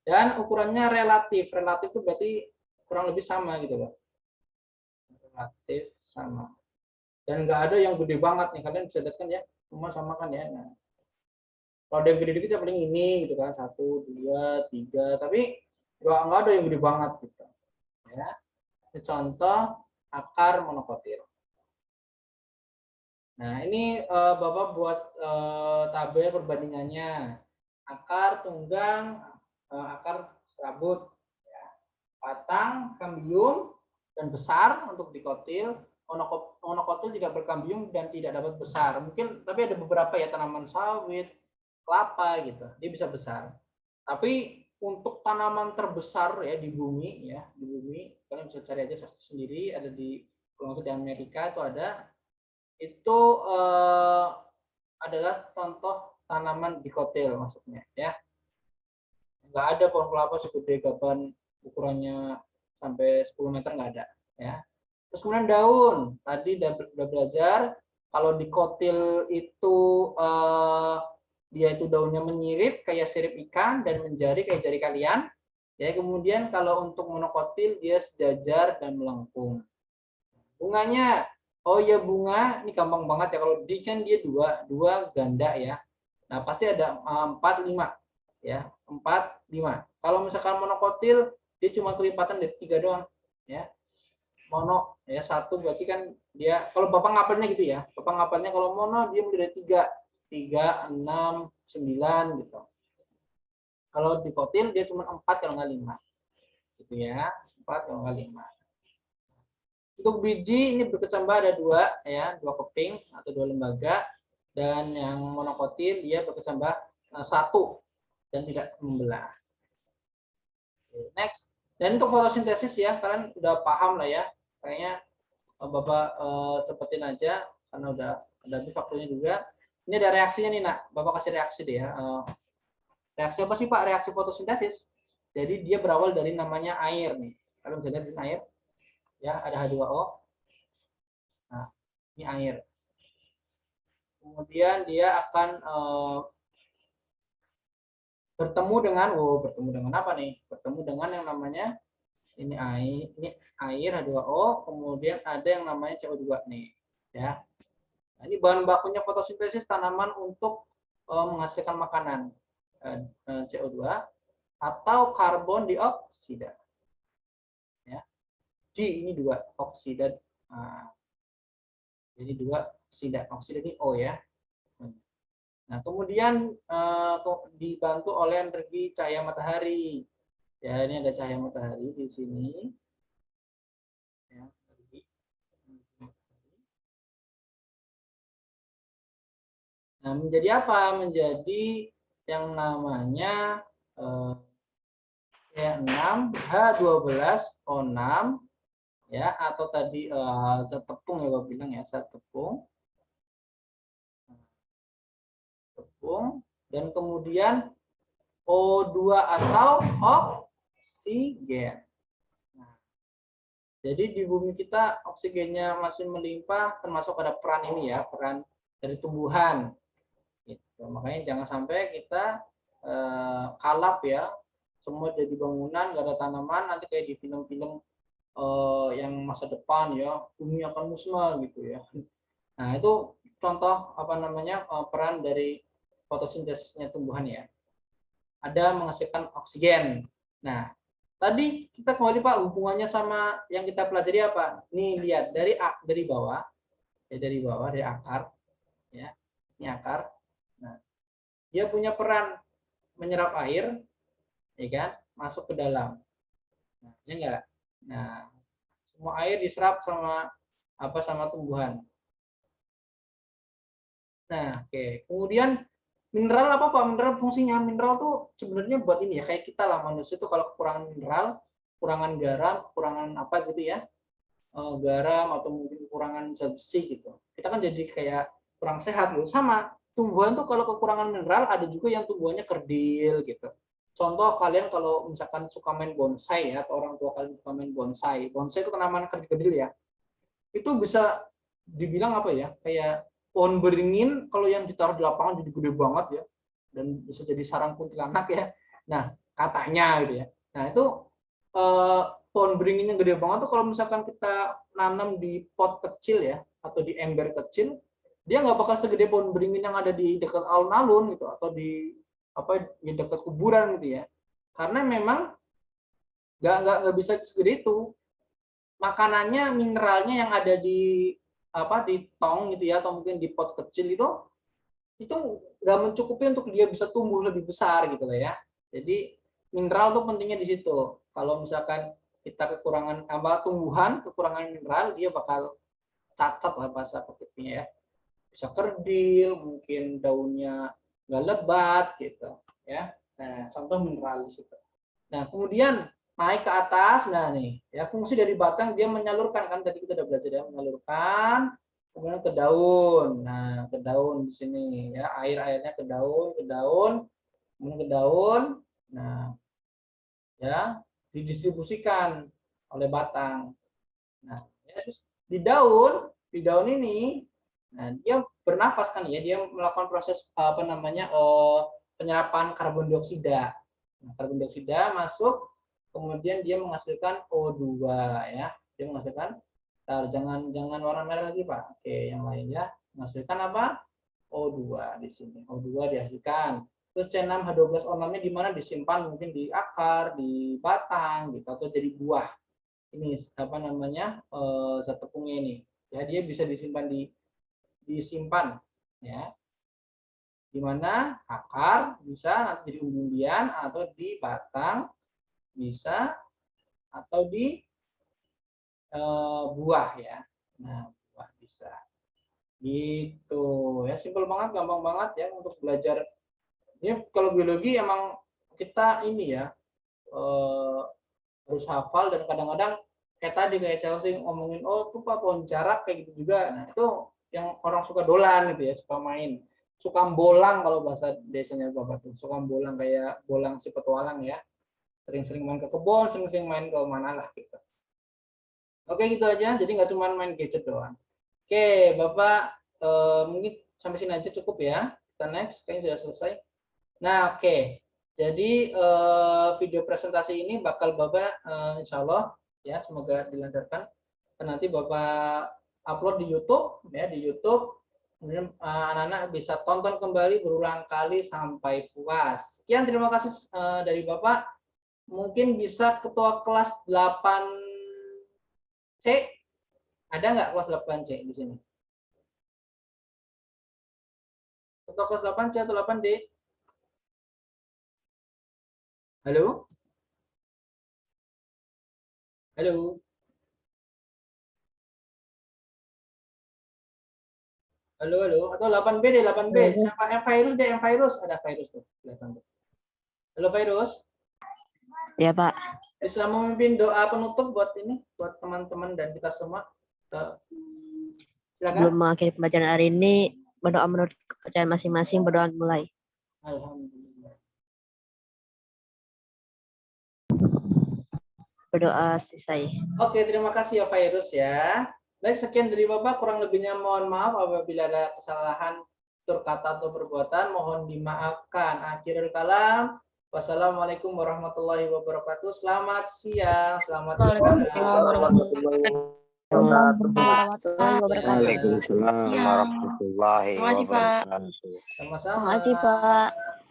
Dan ukurannya relatif itu berarti kurang lebih sama gitu loh. Relatif sama. Dan nggak ada yang gede banget nih, kalian bisa lihat kan ya, semua sama kan ya. Nah, Kalau ada yang gede dikit ya paling ini gitu kan, 1, 2, 3, tapi nggak ada yang gede banget gitu. Ya. Ini contoh akar monokotil. Nah, ini Bapak buat tabel perbandingannya. Akar tunggang, akar serabut, ya. Batang, kambium, dan besar untuk dikotil. Monokotil tidak berkambium dan tidak dapat besar. Mungkin, tapi ada beberapa ya tanaman sawit, kelapa gitu, dia bisa besar. Tapi untuk tanaman terbesar ya di bumi, kalian bisa cari aja sendiri, ada di Amerika itu ada. Itu adalah contoh tanaman dikotil maksudnya ya. Nggak ada pohon kelapa segede gaban ukurannya sampai 10 meter, nggak ada ya. Terus kemudian daun, tadi udah belajar kalau dikotil itu dia itu daunnya menyirip kayak sirip ikan dan menjadi kayak jari kalian ya. Kemudian kalau untuk monokotil dia sejajar dan melengkung. Bunganya, oh ya bunga ini gampang banget ya, kalau di kan dia dua ganda ya. Nah pasti ada 4, 5 ya, 4, 5. Kalau misalkan monokotil dia cuma kelipatan dari 3 doang ya. Mono ya 1 berarti kan dia, kalau Bapak ngapalnya gitu ya. Bapak ngapalnya kalau mono dia mulai dari 3, 6, 9 gitu. Kalau dikotil dia cuma 4 kalau nggak 5. Gitu ya, 4 kalau nggak 5. Untuk biji ini berkecambah ada 2 ya, 2 keping atau 2 lembaga, dan yang monokotil dia berkecambah 1 dan tidak membelah. Next. Dan untuk fotosintesis ya, kalian udah paham lah ya. Kayaknya Bapak cepetin aja karena udah habis waktunya juga. Ini ada reaksinya nih nak, Bapak kasih reaksi deh ya. Reaksi apa sih Pak? Reaksi fotosintesis. Jadi dia berawal dari namanya air nih. Kalian bisa lihat air. Ya, ada H2O. Nah, ini air. Kemudian dia akan bertemu dengan apa nih? Bertemu dengan yang namanya ini air H2O, kemudian ada yang namanya CO2 nih, ya. Nah, ini bahan bakunya fotosintesis tanaman untuk menghasilkan makanan, CO2 atau karbon dioksida. Ya. Ini 2 oksida. Nah, jadi 2 oksida ini O ya. Nah, kemudian dibantu oleh energi cahaya matahari. Ya, ini ada cahaya matahari di sini. Ya, nah, menjadi apa? Menjadi yang namanya ya 6H12O6 ya, atau tadi zat tepung ya Bapak bilang ya, zat tepung. Dan kemudian O2 atau oksigen. Nah, jadi di bumi kita oksigennya masih melimpah, termasuk pada peran ini ya, peran dari tumbuhan. Gitu. Makanya jangan sampai kita kalap ya, semua jadi bangunan, nggak ada tanaman, nanti kayak di film-film yang masa depan ya, bumi akan musnah gitu ya. Nah itu contoh apa namanya peran dari fotosintesisnya tumbuhan ya. Ada menghasilkan oksigen. Nah, tadi kita kembali Pak, hubungannya sama yang kita pelajari apa? Nih lihat dari bawah, ya dari akar, ya. Ini akar. Nah, dia punya peran menyerap air, ya kan, masuk ke dalam. Nah, ya enggak? Nah, semua air diserap sama tumbuhan. Nah, oke. Kemudian mineral apa Pak? Mineral fungsinya, mineral tuh sebenarnya buat ini ya, kayak kita lah manusia tuh kalau kekurangan mineral, kekurangan garam, kekurangan apa gitu ya, garam atau mungkin kekurangan zat besi gitu, kita kan jadi kayak kurang sehat gitu. Sama tumbuhan tuh kalau kekurangan mineral, ada juga yang tumbuhannya kerdil gitu. Contoh kalian kalau misalkan suka main bonsai ya, atau orang tua kalian suka main bonsai itu tanaman kerdil ya, itu bisa dibilang apa ya, kayak pohon beringin kalau yang ditaruh di lapangan jadi gede banget ya, dan bisa jadi sarang kuntilanak ya. Nah katanya gitu ya. Nah itu pohon beringin yang gede banget tuh kalau misalkan kita nanam di pot kecil ya, atau di ember kecil, dia nggak bakal segede pohon beringin yang ada di dekat alun-alun gitu, atau di dekat kuburan gitu ya. Karena memang nggak bisa segede itu. Makanannya, mineralnya yang ada di di tong gitu ya, atau mungkin di pot kecil itu nggak mencukupi untuk dia bisa tumbuh lebih besar gitu lah ya. Jadi mineral tuh pentingnya di situ. Kalau misalkan kita kekurangan tumbuhan, kekurangan mineral, dia bakal cacat lah bahasa petiknya ya. Bisa kerdil, mungkin daunnya nggak lebat gitu ya. Nah, contoh mineral di situ. Nah, kemudian naik ke atas. Nah, nih ya, fungsi dari batang dia menyalurkan, kan tadi kita udah belajar ya, menyalurkan kemudian ke daun. Nah, ke daun di sini ya, airnya ke daun, kemudian ke daun. Nah, ya, didistribusikan oleh batang. Nah, ya, terus di daun ini, nah, dia bernafas kan ya, dia melakukan proses penyerapan karbon dioksida. Nah, karbon dioksida masuk, kemudian dia menghasilkan O2 ya. Dia menghasilkan, jangan warna merah lagi Pak. Oke, yang lainnya menghasilkan apa? O2 di sini. O2 dihasilkan. Terus C6H12O6-nya di mana? Disimpan mungkin di akar, di batang gitu, atau jadi buah. Ini zat tepungnya ini. Ya, dia bisa disimpan ya. Di mana akar bisa nanti jadi umbi-umbian, atau di batang bisa, atau di buah ya. Nah, buah bisa. Gitu ya, simpel banget, gampang banget ya untuk belajar. Ini kalau biologi emang kita ini ya harus hafal, dan kadang-kadang kayak Chelsea ngomongin, oh tuh Pak pohon jarak kayak gitu juga. Nah, itu yang orang suka dolan gitu ya, suka main, suka bolang kalau bahasa desanya Bapak tuh, suka bolang kayak bolang si petualang ya. Sering-sering main ke kebun, sering-sering main ke mana lah gitu. Oke, gitu aja. Jadi nggak cuma main gadget doang. Oke, Bapak mungkin sampai sini aja cukup ya. Kita next, kayaknya sudah selesai. Nah, oke. Jadi video presentasi ini bakal Bapak insya Allah ya, semoga dilancarkan. Dan nanti Bapak upload di YouTube ya, di YouTube. Kemudian anak-anak bisa tonton kembali berulang kali sampai puas. Sekian, terima kasih dari Bapak. Mungkin bisa ketua kelas 8C. Ada nggak kelas 8C di sini? Ketua kelas 8C atau 8D? Halo? Halo? Halo, halo. Atau 8B deh, 8B. Siapa? Virus deh, virus. Ada virus tuh. Halo, virus. Ya, Pak. Bisa memimpin doa penutup buat ini, buat teman-teman dan kita semua. Silakan. Sebelum mengakhiri pembacaan hari ini, berdoa menurut kepercayaan masing-masing, berdoa mulai. Alhamdulillah. Berdoa selesai. Oke, terima kasih ya virus ya. Baik, sekian dari Bapak. Kurang lebihnya mohon maaf apabila ada kesalahan tutur kata atau perbuatan, mohon dimaafkan. Akhirul kalam. Wassalamualaikum warahmatullahi wabarakatuh. Selamat siang, selamat Waalaikumsalam warahmatullahi wabarakatuh. Sama-sama. Terima kasih, Pak.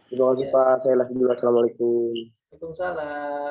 Terima kasih Pak. Saya lagi juga. Assalamualaikum. Waalaikumsalam.